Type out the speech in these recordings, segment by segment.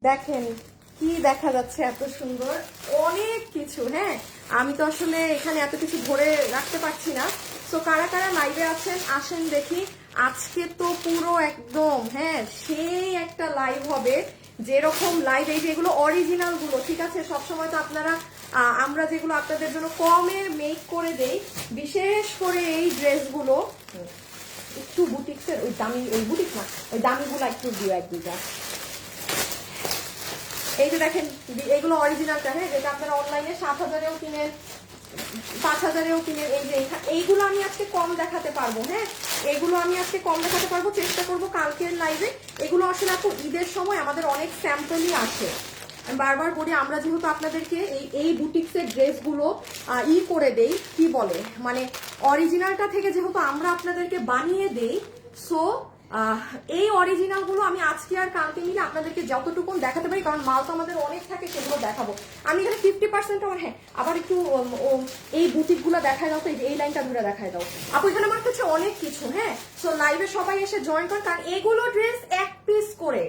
দেখেন কি দেখা যাচ্ছে, এত সুন্দর অনেক কিছু। হ্যাঁ, আমি তো আসলে এখানে এত কিছু ধরে রাখতে পারছি না। তো কারা কারা লাইভে আছেন আসেন দেখি। আজকে তো পুরো একদম হ্যাঁ সেই একটা লাইভ হবে, যেরকম লাইভ। এই যেগুলো অরিজিনাল গুলো, ঠিক আছে, সবসময় তো আপনারা আমরা যেগুলো আপনাদের জন্য কমে মেক করে দেই, বিশেষ করে এই ড্রেসগুলো একটু বুটিক্সের ওই দামি, ওই বুটিক না, ওই দামিগুলো একটু দিও এক দুইটা। এই যে দেখেন এগুলো অরিজিনালটা, হ্যাঁ, যেটা আপনারা অনলাইনে 7,000-এও কিনেন, 5,000-এও কিনেন। এই যে এইগুলো আমি আজকে কম দেখাতে পারবো। হ্যাঁ, এগুলো আমি আজকে কম দেখাতে পারবো, চেষ্টা করবো কালকের লাইভে। এগুলো আসলে আপু ঈদের সময় আমাদের অনেক স্যাম্পলই আসে। আমি বারবার বলি, আমরা যেহেতু আপনাদেরকে এই বুটিক্সের ড্রেসগুলো করে দেই, কি বলে মানে অরিজিনালটা থেকে যেহেতু আমরা আপনাদেরকে বানিয়ে দেই, সো এই অরিজিনাল গুলো আমি আজকে আর কালকে মিলে আপনাদেরকে যতটুকু দেখাতে পারি, কারণ মাল তো আমাদের অনেক থাকে, সেগুলো দেখাবো। আমি এখানে 50% আমার, হ্যাঁ আবার একটু এই বুটিক গুলো দেখায় দাও তো, এই লাইনটা ধরে দেখায় দাও আপু। এখানে আমার কাছে অনেক কিছু। হ্যাঁ, সো লাইভে সবাই এসে জয়েন করেন, কারণ এগুলো ড্রেস এক পিস করে,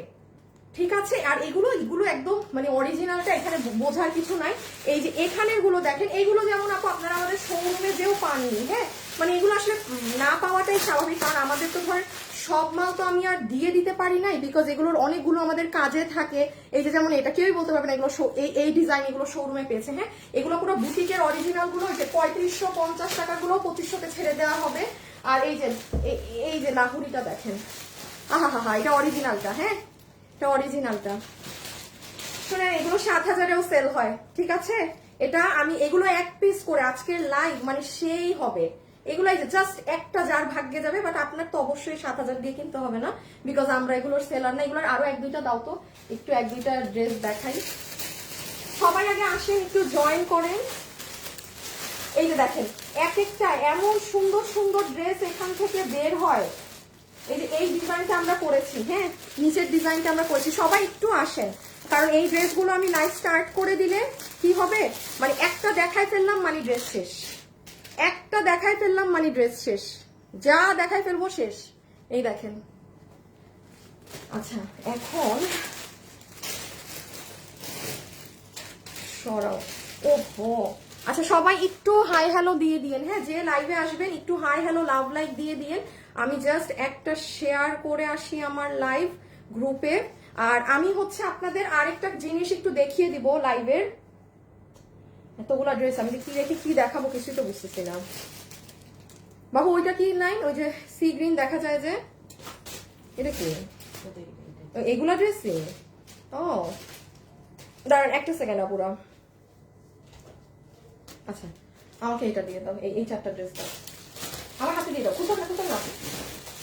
ঠিক আছে। আর এগুলো একদম মানে অরিজিনালটা এখানে বোঝার কিছু নাই। এই যে এখানের গুলো দেখেন, এইগুলো যেমন আপু আপনারা আমাদের শোরুমে যেও পাননি। হ্যাঁ, মানে এগুলো আসলে না পাওয়াটাই স্বাভাবিক, কারণ আমাদের তো ধরেন সব মাল তো আমি আর দিয়ে দিতে পারি নাই, বিকজ এগুলোর অনেকগুলো আমাদের কাজে থাকে। এই যে যেমন এটা কেউই বলতে পারবে না এগুলো এই ডিজাইন এগুলো শোরুমে পেয়েছে। হ্যাঁ, এগুলো পুরো বুটিকের অরিজিনাল গুলো, যে 3550 টাকা গুলো 2500-তে ছেড়ে দেওয়া হবে। আর এই যে লাহুরিটা দেখেন, আহা হা হা, এটা অরিজিনালটা। হ্যাঁ, এটা অরিজিনালটা। শুনে এগুলো 7,000-এও সেল হয়, ঠিক আছে। এটা আমি এগুলো এক পিস করে আজকের লাইভ মানে সেই হবে। এগুলাই যে জাস্ট একটা যার ভাগ্যে যাবে, বাট আপনার তো অবশ্যই 7,000 দিয়ে কিনতে হবে না, বিকজ আমরা এগুলোর সেলার না। এগুলোর আরো এক দুইটা দাও তো, একটু এক দুইটা ড্রেস দেখাই। সবাই আগে আসেন, একটু জয়েন করেন। এই যে দেখেন এক একটা এমন সুন্দর সুন্দর ড্রেস এখান থেকে বের হয়। এই যে এই ডিজাইনটা আমরা করেছি, হ্যাঁ, নিচের ডিজাইনটা আমরা করেছি। সবাই একটু আসেন, কারণ এই ড্রেসগুলো আমি লাইভ স্টার্ট করে দিলে কি হবে, মানে একটা দেখাই ফেললাম মানে ড্রেস শেষ, একটা দেখাই ফেললাম মানে ড্রেস শেষ, যা দেখাই ফেলবো শেষ। এই দেখেন। আচ্ছা এখন সরাও, ওহো। আচ্ছা সবাই একটু হাই হ্যালো দিয়ে দিয়েন। হ্যাঁ, যে লাইভে আসবেন একটু হাই হ্যালো লাভ লাইক দিয়ে দিয়েন। আমি জাস্ট একটা শেয়ার করে আসি আমার লাইভ গ্রুপে। আর আমি হচ্ছে আপনাদের আরেকটা জিনিস একটু দেখিয়ে দিব লাইভের। এতগুলা ড্রেস আমি কি রেখে কি দেখাবো কিছুই তো বুঝতেছি না। বাবু ওইটা কি লাইন, ওই যে সি গ্রিন দেখা যায় যে, এটা কি এগুলা ড্রেস? ও দাঁড়ান একটা সেকেন্ড আপুরা। আচ্ছা আমাকে এটা দিয়ে দাও, এই চারটা ড্রেস দাও আমার হাতে দিয়ে দাও। কোথাও না কোথাও না,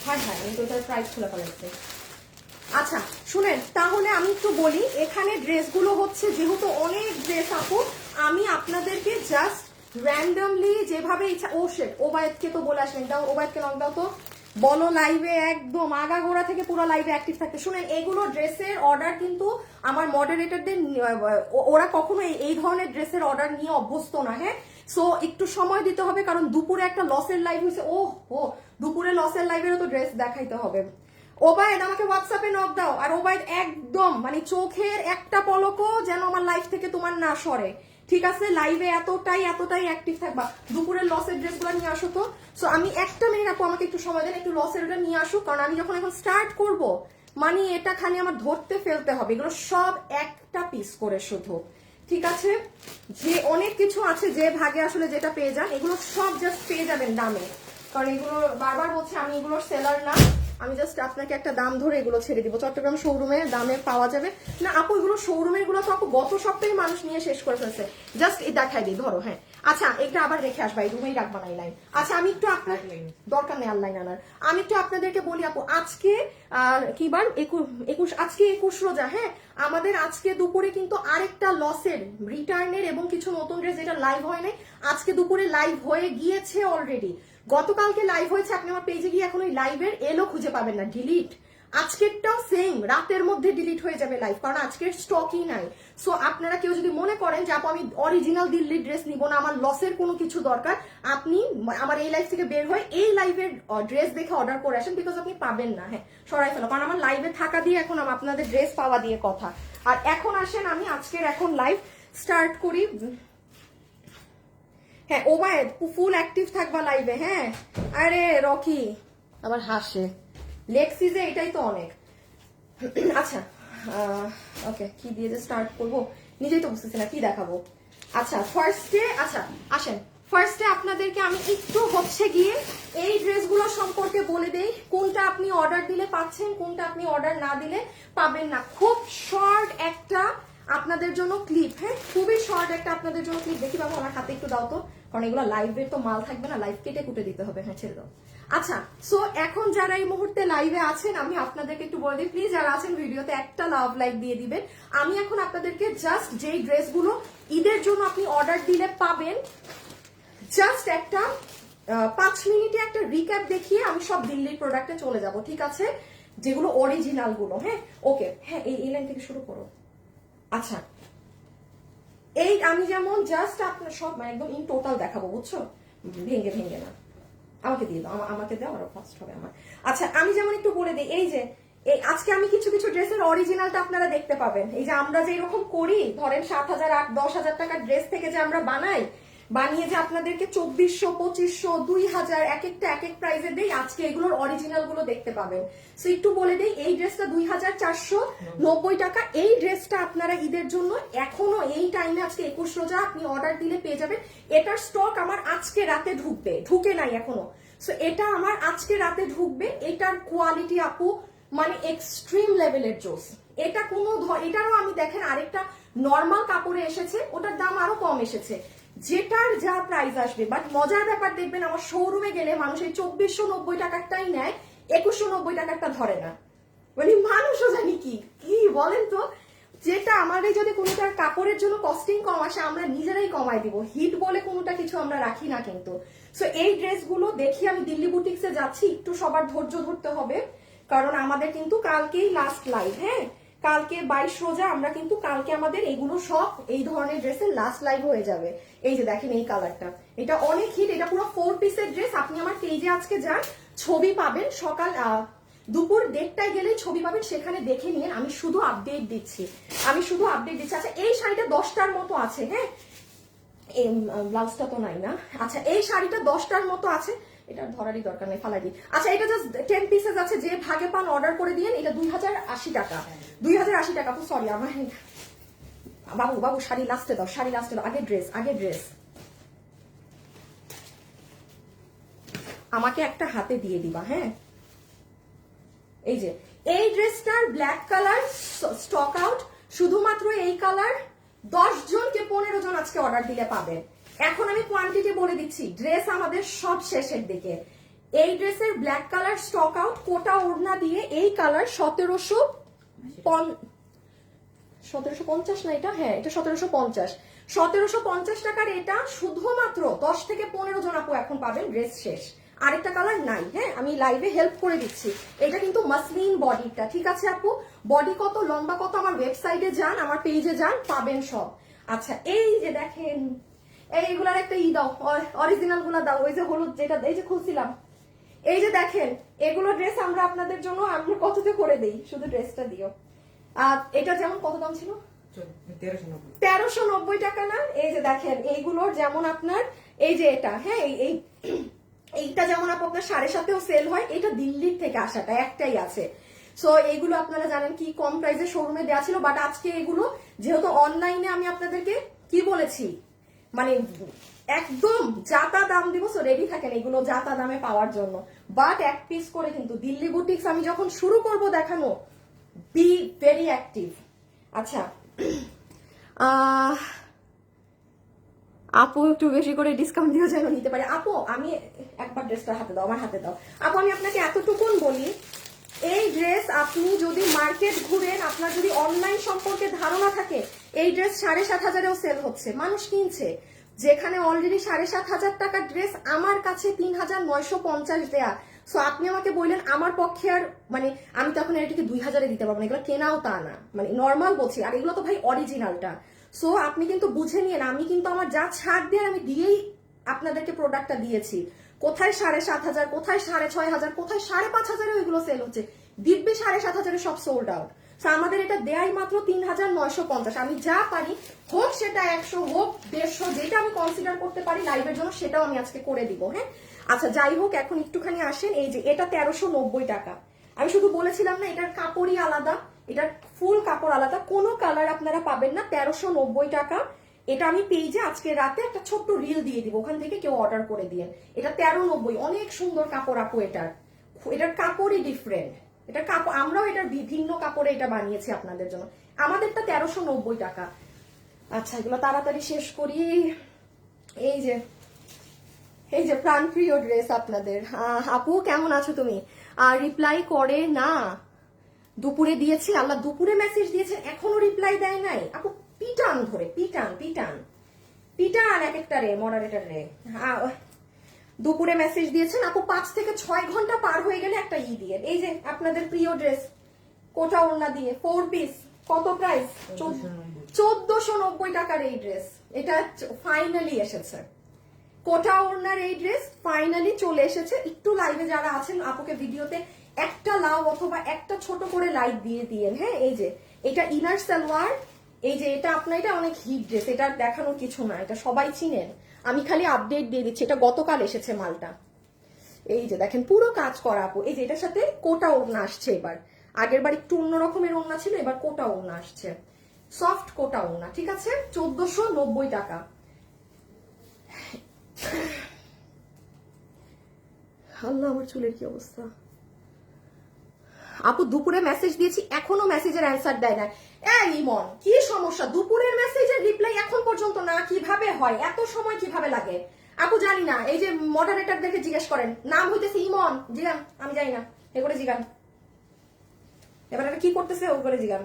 হ্যাঁ হ্যাঁ আমি তো ওটার প্রাইস খোলা ফেলেছি। আচ্ছা শুনেন, তাহলে আমি একটু বলি, এখানে ড্রেসগুলো হচ্ছে যেহেতু অনেক ড্রেস আপু, আমি আপনাদেরকে জাস্ট র্যান্ডমলি যেভাবে ইচ্ছা। ও শেট, ওবায়দকে তো বলে আসবেন, দাও ওবায়দকে লক দাও তো, বলো লাইভে একদম আগাগোড়া থেকে পুরো লাইভে অ্যাক্টিভ থাকতে। শুনেন এগুলো ড্রেসের অর্ডার কিন্তু আমার মডারেটরদের, ওরা কখনো এই ধরনের ড্রেসের অর্ডার নিয়ে অভ্যস্ত না। হ্যাঁ, সো একটু সময় দিতে হবে, কারণ দুপুরে একটা লসের লাইভ হয়েছে। ও দুপুরে লসের লাইভেরও তো ড্রেস দেখাইতে হবে। ওবায়দ আমাকে হোয়াটসঅ্যাপে নক দাও। আর ওবায়দ একদম মানে চোখের একটা পলকও যেন আমার লাইফ থেকে তোমার না সরে, ঠিক আছে। লাইভে এতটাই অ্যাক্টিভ থাকবা। দুপুরের লসের ড্রেসগুলো নিয়ে আসো তো। সো আমি একটা মিনিট আপু আমাকে একটু সময় দেন, একটু লসের ওটা নিয়ে আসুক, কারণ আমি যখন এখন স্টার্ট করব মানে এটা খালি আমার ধরতে ফেলতে হবে। এগুলো সব একটা পিস করে শুধু, ঠিক আছে। যে অনেক কিছু আছে যে ভাগে আসলে যেটা পেয়ে যান, এগুলো সব জাস্ট পেয়ে যাবেন দামে, কারণ এগুলো বারবার বলছে আমি এগুলোর সেলার না। আমি জাস্ট আপনাকে একটা দাম ধরে এগুলো ছেড়ে দিব। চট্টগ্রাম শোরুমে দামে পাওয়া যাবে না আপু, এগুলো শোরুমের গুলো তো আপু গত সপ্তাহে মানুষ নিয়ে শেষ করে ফেলছে। জাস্ট এই দেখাই দিই, ধরো। হ্যাঁ আচ্ছা এটা আবার রেখে আসবা, এই রুমেই রাখবা না এই লাইন। আচ্ছা আমি একটু আপনার দরকার নেই অনলাইন আনার। আমি একটু আপনাদেরকে বলি আপু, আজকে কি বার 21, আজকে 21 রোজা। হ্যাঁ, আমাদের আজকে দুপুরে কিন্তু আরেকটা লসের রিটার্নের এবং কিছু নতুন ড্রেস যেটা লাইভ হয় নাই, আজকে দুপুরে লাইভ হয়ে গিয়েছে অলরেডি। গতকালকে লাইভ হয়েছে, আপনি আমার পেজে গিয়ে এখন ওই লাইভের এলো খুঁজে পাবেন না, ডিলিট। আজকেরটাও সেম, রাতের মধ্যে ডিলিট হয়ে যাবে লাইভ, কারণ আজকের স্টকই নাই। সো আপনারা কেউ যদি মনে করেন যে আপু আমি অরিজিনাল দিল্লির ড্রেস নিব না, আমার লসের কোনো কিছু দরকার, আপনি আমার এই লাইভ থেকে বের হয়ে এই লাইভের ড্রেস দেখে অর্ডার করে আসেন, বিকজ আপনি পাবেন না। হ্যাঁ, সরাই ফেলো, কারণ আমার লাইভে থাকা দিয়ে এখন আপনাদের ড্রেস পাওয়া দিয়ে কথা। আর এখন আসেন আমি আজকের এখন লাইভ স্টার্ট করি। হ্যাঁ ওবায়দ, ফুল অ্যাক্টিভ থাকবা লাইভে। হ্যাঁ, আরে রকি আবার হাসে, লেক্সিজে এটাই তো অনেক। আচ্ছা ওকে, কি দিয়ে যে স্টার্ট করবো নিজেই তো বুঝতেছি না কি দেখাবো। আচ্ছা ফার্স্টে, আচ্ছা আসেন ফার্স্টে আপনাদেরকে আমি একটু হচ্ছে গিয়ে এই ড্রেসগুলো সম্পর্কে বলে দেই, কোনটা আপনি অর্ডার দিলে পাচ্ছেন, কোনটা আপনি অর্ডার না দিলে পাবেন না। খুব শর্ট একটা আপনাদের জন্য ক্লিপ, হ্যাঁ খুবই শর্ট একটা আপনাদের জন্য ক্লিপ। দেখি বাবু আমার হাতে একটু দাও তো, কারণ এগুলো লাইভের তো মাল থাকবে না, লাইভ কেটে কুটে দিতে হবে। হ্যাঁ ছেড়ে দাও। আচ্ছা সো এখন যারা এই মুহূর্তে লাইভে আছেন আমি আপনাদেরকে একটু বলে দিই, প্লিজ যারা আছেন ভিডিওতে একটা লাভ লাইক দিয়ে দিবেন। আমি এখন আপনাদেরকে জাস্ট যেই ড্রেসগুলো ঈদের জন্য আপনি অর্ডার দিলে পাবেন, জাস্ট একটা 5 মিনিটে একটা রিক্যাপ দেখিয়ে আমি সব দিল্লির প্রোডাক্টে চলে যাব, ঠিক আছে, যেগুলো অরিজিনাল গুলো। হ্যাঁ ওকে, হ্যাঁ এই লাইন থেকে শুরু করো। আচ্ছা এই আমি যেমন জাস্ট আপনার সব একদম ইন টোটাল দেখাবো, বুঝছো, ভেঙে ভেঙে না। আমাকে দিয়ে দাও, আমাকে দাও, আরো ফার্স্ট হবে আমার। আচ্ছা আমি যেমন একটু বলে দিই, এই যে এই আজকে আমি কিছু কিছু ড্রেসের অরিজিনালটা আপনারা দেখতে পাবেন। এই যে আমরা যে এরকম করি, ধরেন 7,000 8-10,000 টাকার ড্রেস থেকে যে আমরা বানিয়ে যে আপনাদেরকে 2400 2500 2000 এক একটা এক এক প্রাইসে দেই, আজকে এগুলোর অরিজিনাল গুলো দেখতে পাবেন। সো একটু বলে দেই, এই ড্রেসটা 2490 টাকা। এই ড্রেসটা আপনারা ঈদের জন্য এখনো এই টাইমে আজকে 21 রোজা আপনি অর্ডার দিলে পেয়ে যাবেন। এটার স্টক আমার আজকে রাতে ঢুকে নাই এখনো। সো এটা আমার আজকে রাতে ঢুকবে। এটার কোয়ালিটি আপু মানে এক্সট্রিম লেভেলের জোস। এটা কোনো এটারও আমি দেখেন আরেকটা নর্মাল কাপড়ে এসেছে, ওটার দাম আরো কম এসেছে, যেটার যা প্রাইস আসবে। বাট মজার ব্যাপার দেখবেন আমার শোরুমে গেলে মানুষ এই 2490 টাকারটাই নেয়, 2190 টাকারটা ধরে না। মানে মানুষও জানি কি কি বলেন তো, যেটা আমাদের যদি কোনোটার কাপড়ের জন্য কস্টিং কম আসে আমরা নিজেরাই কমাই দিব, হিট বলে কোনোটা কিছু আমরা রাখি না কিন্তু। সো এই ড্রেসগুলো দেখি আমি দিল্লি বুটিক্সে যাচ্ছি, একটু সবার ধৈর্য ধরতে হবে, কারণ আমাদের কিন্তু কালকেই লাস্ট লাইভ। হ্যাঁ কালকে 22 রোজা, আমরা কিন্তু কালকে আমাদের এগুলো সব এই ধরনের ড্রেসের লাস্ট লাইভ হয়ে যাবে। এই যে দেখেন এই কালারটা, এটা অনেক হিট, এটা পুরো 4 পিসের ড্রেস। আপনি আমার পেজে আজকে যান, ছবি পাবেন, সকাল দুপুর 1:30টায় গেলেই ছবি পাবেন, সেখানে দেখে নিন। আমি শুধু আপডেট দিচ্ছি। আচ্ছা এই শাড়িটা 10টার মতো আছে। হ্যাঁ এই ব্লাউজটা তো নাই না। আচ্ছা এই শাড়িটা 10টার মতো আছে, এটা ধরারই দরকার নেই, ফালাই দিই। আচ্ছা এটা জাস্ট 10 পিসেস আছে, যে ভাগে পান অর্ডার করে দিয়েন। এটা 2080 টাকা, 2080 টাকা। সরি আমার বাবু শাড়ি লাস্টে দাও, আগে ড্রেস আমাকে একটা হাতে দিয়ে দিবা। হ্যাঁ এই যে এই ড্রেসটার ব্ল্যাক কালার স্টক আউট, শুধুমাত্র এই কালার 10 জনকে 15 জন আজকে অর্ডার দিলে পাবে। এখন আমি কোয়ান্টিটি বলে দিচ্ছি, ড্রেস আমাদের সব শেষের দিকে। এই ড্রেসের ব্ল্যাক কালার স্টক আউট, কোটা ওড়না দিয়ে এই কালার 1750 না এটা, হ্যাঁ এটা 1750 টাকার। এটা শুধুমাত্র 10 থেকে 15 জন আপু এখন পাবেন, ড্রেস শেষ, আরেকটা কালার নাই। হ্যাঁ আমি লাইভে হেল্প করে দিচ্ছি। এটা কিন্তু মাসলিন বডিটা, ঠিক আছে আপু, বডি কত লম্বা কত আমার ওয়েবসাইটে যান, আমার পেজে যান, পাবেন সব। আচ্ছা এই যে দেখেন এইগুলার একটা দাও, অরিজিনাল গুলা দাও, ওই যে হলুদ যেটা এই যে খুলছিলাম, এই যে দেখেন এগুলো ড্রেস আমরা আপনাদের জন্য আমরা কততে করে দেই, শুধু ড্রেসটা দিও। এটা যেমন কত দাম ছিল, 1390 টাকা না। এই যে দেখেন এইগুলোর যেমন আপনার এই যে এটা, হ্যাঁ এইটা যেমন আপনার 7.5-এও সেল হয়, এটা দিল্লির থেকে আসাটা একটাই আছে। সো এইগুলো আপনারা জানেন কি কম প্রাইসে শোরুমে দেওয়া ছিল, বাট আজকে এগুলো যেহেতু অনলাইনে আমি আপনাদেরকে কি বলেছি মানে একদম জাতা দাম দিব। সো রেডি থাকেন এগুলো জাতা দামে পাওয়ার জন্য, বাট এক পিস করে কিন্তু দিল্লি বুটিক্স আমি যখন শুরু করব দেখানো, বি ভেরি অ্যাক্টিভ। আচ্ছা আপু একটু বেশি করে ডিসকাউন্ট দিয়েও যেন নিতে পারে। আপু আমি একবার ড্রেসটা হাতে দাও, আমার হাতে দাও। আপু আমি আপনাকে এতটুকুন বলি, এই ড্রেস আপনি যদি মার্কেট ঘুরেন, আপনার যদি অনলাইন সম্পর্কে ধারণা থাকে, এই ড্রেস 7,500-এও সেল হচ্ছে, মানুষ কিনছে। যেখানে অলরেডি 7,500 টাকার ড্রেস আমার কাছে 3,950 দেয়া। সো আপনি আমাকে বললেন আমার পক্ষে আর মানে আমি তো এখন এটাকে 2000-এ দিতে পারবো না, এগুলো কেনাও তা না, মানে নর্মাল বলছি, আর এগুলো তো ভাই অরিজিনালটা। সো আপনি কিন্তু বুঝে নিন, আমি কিন্তু আমার যা ছাড় দিয়ে আমি দিয়েই আপনাদেরকে প্রোডাক্টটা দিয়েছি। কোথায় 7,500, কোথায় 6,500, কোথায় 5,500 এগুলো সেল হচ্ছে, দিব্যি 7,500 সব সোল্ড আউট। আমাদের এটা দেয়াই মাত্র 3,950। আমি যা পারি, হোক সেটা 100 হোক 150, যেটা আমি কনসিডার করতে পারি লাইভের জন্য সেটাও আমি আজকে করে দিব। হ্যাঁ আচ্ছা যাই হোক, এখন একটুখানি আসেন, এই যে এটা 1390 টাকা। আমি শুধু বলেছিলাম না এটার কাপড়ই আলাদা, এটার ফুল কাপড় আলাদা, কোনো কালার আপনারা পাবেন না, 1390 টাকা। এটা আমি পেজে আজকে রাতে একটা ছোট্ট রিল দিয়ে দিব, ওখান থেকে কেউ অর্ডার করে দিয়ে। এটা 1390, অনেক সুন্দর কাপড় আপু, এটার কাপড়ই ডিফারেন্ট, এটা কাপড় আমরাও এটার বিভিন্ন কাপড়ে এটা বানিয়েছি আপনাদের জন্য। আমাদেরটা 1390 টাকা। আচ্ছা এগুলো তাড়াতাড়ি শেষ করি। এই যে প্রাণপ্রিয় ড্রেস আপনাদের। আপু কেমন আছো তুমি? আর রিপ্লাই করে না, দুপুরে দিয়েছি, আল্লাহ দুপুরে মেসেজ দিয়েছেন এখনো রিপ্লাই দেয় নাই। আপু পিটান ধরে পিটান পিটান পিটান এক একটা রে মডারেটর রে। দুপুরে মেসেজ দিয়েছেন আপু, 5 থেকে 6 ঘন্টা পার হয়ে গেলে একটা দিয়ে। এই যে আপনাদের প্রিয় ড্রেস, কোটা ওড়না দিয়ে 4 পিস, কত প্রাইস? 1490 টাকার এই ড্রেস, এটা ফাইনালি এসেছে। কোটা ওড়নার এই ড্রেস ফাইনালি চলে এসেছে। একটু লাইভে যারা আছেন আপুকে ভিডিওতে একটা লাভ অথবা একটা ছোট করে লাইক দিয়ে দিয়েন। হ্যাঁ এই যে এটা ইনার সালোয়ার, এই যে এটা আপনার, এটা অনেক হিট ড্রেস, এটা দেখানোর কিছু না, এটা সবাই চিনেন, আমি খালি আপডেট দিয়ে দিচ্ছি। এটা গতকাল এসেছে মালটা, এই যে দেখেন পুরো কাজ করা আপু। এই যে এটার সাথে কোটা ওড়না আসছে এবার, আগের বার একটু অন্য রকমের ওড়না ছিল, এবার কোটা ওড়না আসছে, সফট কোটা ওড়না, ঠিক আছে? 1490 টাকা। আল্লাহ আমার চুলের কি অবস্থা। আপু দুপুরে মেসেজ দিয়েছি, এখনো মেসেজের অ্যান্সার দেয় না। এই ইমন কি সমস্যা, দুপুরের মেসেজের রিপ্লাই এখন পর্যন্ত না, কিভাবে হয়, এত সময় কিভাবে লাগে? আপু জানি না, এই যে মডারেটরদেরকে জিজ্ঞেস করেন, নাম হইতেছে ইমন, জিগান, আমি জানি না, এগুলো জিগান, এবার এটা কি করতেছে ওগুলো জিগান।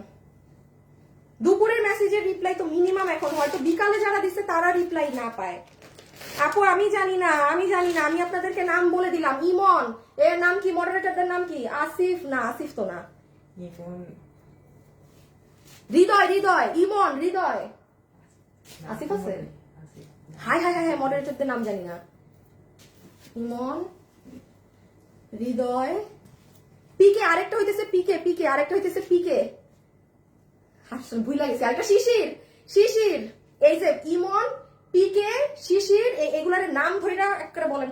দুপুরের মেসেজের রিপ্লাই তো মিনিমাম এখন হয়তো বিকালে যারা দিচ্ছে তারা রিপ্লাই না পায়। আপু আমি জানি না, আমি আপনাদেরকে নাম বলে দিলাম, ইমন, এর নাম কি, মডারেটরদের নাম কি? আসিফ না, আসিফ তো না, হৃদয়, ইমন হৃদয়, আসিফ আছে? হাই হাই হাই, মডারেটরদের নাম জানি না। ইমন, হৃদয়, পিকে, আরেকটা হইতেছে পিকে, আরেকটা হইতেছে পিকে, হাসছেন ভুল লাগছে, আরেকটা শিশির। এই যে ইমন, পিকে, শিশির, এগুলার নাম ধরে একটা বলেন,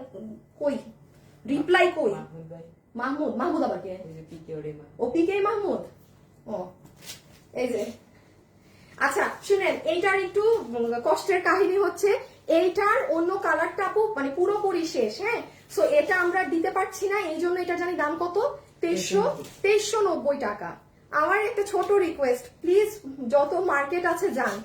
কই রিপ্লাই কই? মাহমুদ আবার কে? ও পিকে মাহমুদ, ও এই যে। আচ্ছা শুনেন, এইটার একটু কষ্টের কাহিনী হচ্ছে, এইটার অন্য কালারটা আপু মানে পুরোপুরি শেষ। হ্যাঁ সো এটা আমরা দিতে পারছি না, এই জন্য এটা জানি দাম কত, 2390 টাকা। আমার একটা ছোট রিকোয়েস্ট, প্লিজ যত মার্কেট আছে যান,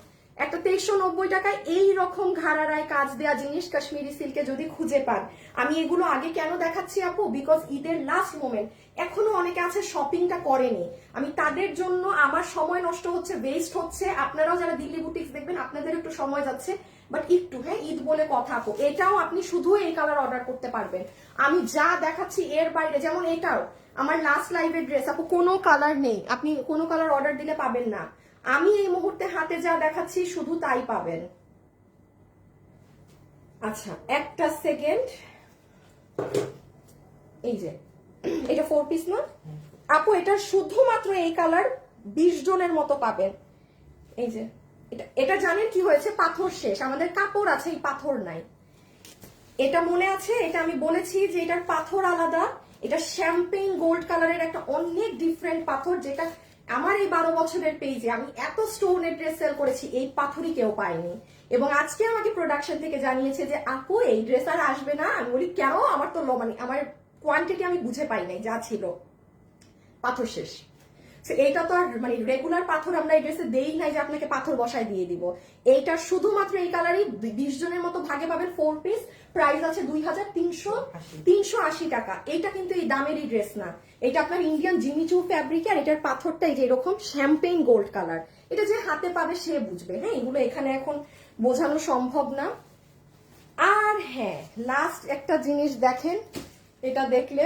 একটা 2390 টাকায় এই রকম ঘাড়ারায় কাজ দেয়া জিনিস কাশ্মীরি সিল্কে যদি খুঁজে পান। আমি এগুলো আগে কেন দেখাচ্ছি আপু, বিকজ ঈদের লাস্ট মোমেন্ট, এখনো অনেকে আছে শপিংটা করেনি, আমি তাদের জন্য আমার সময় নষ্ট হচ্ছে, ওয়েস্ট হচ্ছে। আপনারাও যারা দিল্লি বুটিক্স দেখবেন আপনাদের একটু সময় যাচ্ছে, বাট একটু, হ্যাঁ ঈদ বলে কথা আপু, এটাও আপনি শুধু এই কালার অর্ডার করতে পারবেন। আমি যা দেখাচ্ছি এর বাইরে, যেমন এটাও আমার লাস্ট লাইভের ড্রেস আপু, কোনো কালার নেই, আপনি কোনো কালার অর্ডার দিলে পাবেন না। আমি এই মুহূর্তে হাতে যা দেখাচ্ছি শুধু তাই পাবেন। আচ্ছা একটা সেকেন্ড, এই যে এটা 4 পিস না আপু, এটা শুধুমাত্র এই কালার 20 জনের মতো পাবেন। এই যে এটা জানেন কি হয়েছে, পাথর শেষ, আমাদের কাপড় আছে, এই পাথর নাই। এটা মনে আছে, এটা আমি বলেছি যে এটার পাথর আলাদা, এটা শ্যাম্পেইন গোল্ড কালারের একটা অনেক ডিফারেন্ট পাথর, যেটা আমার এই 12 বছরের পেজে আমি এত স্টোনের ড্রেস সেল করেছি, এই পাথরই কেউ পায়নি। এবং আজকে আমাকে প্রোডাকশন থেকে জানিয়েছে যে আপু এই ড্রেস আর আসবে না। আমি বলি কেন, আমার তো মানে আমার কোয়ান্টিটি আমি বুঝে পাই নাই, যা ছিল পাথর শেষ। এইটা তো আর মানে রেগুলার পাথর আমরা এই ড্রেসে দেই নাই যে আপনাকে পাথর বসায় দিয়ে দিব। এইটা শুধুমাত্র এই কালারই 20 জনের মতো ভাগে পাবেন, 4 পিস, প্রাইস আছে 2380 টাকা। এইটা কিন্তু এই দামেরই ড্রেস না, এটা আপনার ইন্ডিয়ান জিমিচু ফ্যাব্রিক, আর এটার পাথরটা এই যে এরকম শ্যাম্পেইন গোল্ড কালার। এটা যে হাতে পাবে সে বুঝবে, হ্যাঁ এগুলো এখানে এখন বোঝানো সম্ভব না। আর হ্যাঁ লাস্ট একটা জিনিস দেখেন, এটা দেখলে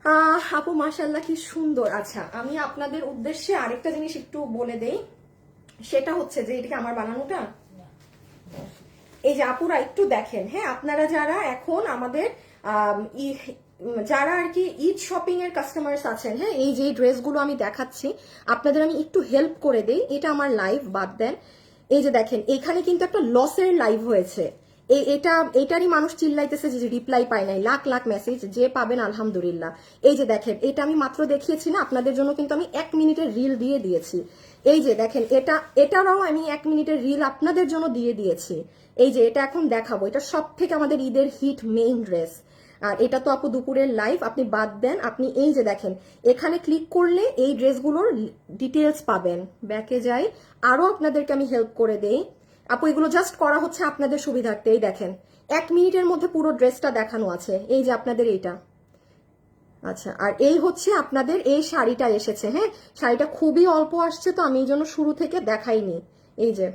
আপু মাশাআল্লাহ কি সুন্দর। আচ্ছা আমি আপনাদের উদ্দেশ্যে আরেকটা জিনিস একটু বলে দেই, সেটা হচ্ছে যে এটা কি আমার বানানোটা, এই যে আপুরা একটু দেখেন, হ্যাঁ আপনারা যারা এখন আমাদের যারা আর কি ঈদ শপিং এর কাস্টমার্স আছেন, হ্যাঁ এই যে ড্রেসগুলো আমি দেখাচ্ছি আপনাদের আমি একটু হেল্প করে দেই। এটা আমার লাইভ, বাদ দেন। এই যে দেখেন এখানে কিন্তু একটা লসের লাইভ হয়েছে, এটারই মানুষ চিল্লাইতেছে যে রিপ্লাই পায় নাই, লাখ লাখ মেসেজ, যে পাবেন আলহামদুলিল্লাহ। এই যে দেখেন এটা আমি মাত্র দেখিয়েছি না আপনাদের জন্য, কিন্তু আমি 1 মিনিটের রিল দিয়ে দিয়েছি। এই যে দেখেন এটারও আমি 1 মিনিটের রিল আপনাদের জন্য দিয়ে দিয়েছি। এই যে এটা এখন দেখাবো, এটা সব থেকে আমাদের ঈদের হিট মেইন ড্রেস। আর এটা তো আপু দুপুরের লাইভ, আপনি বাদ দেন, আপনি এই যে দেখেন এখানে ক্লিক করলে এই ড্রেসগুলোর ডিটেলস পাবেন। ব্যাকে যাই, আরো আপনাদেরকে আমি হেল্প করে দেই আপু, এগুলো জাস্ট করা হচ্ছে আপনাদের সুবিধার্থে। এই দেখেন 1 মিনিটের মধ্যে পুরো ড্রেসটা দেখানো আছে। এই যে আপনাদের এইটা, আচ্ছা আর এই হচ্ছে আপনাদের এই শাড়িটা এসেছে, হ্যাঁ শাড়িটা খুবই অল্প আসছে তো আমি এই জন্য শুরু থেকে দেখাইনি। এই যে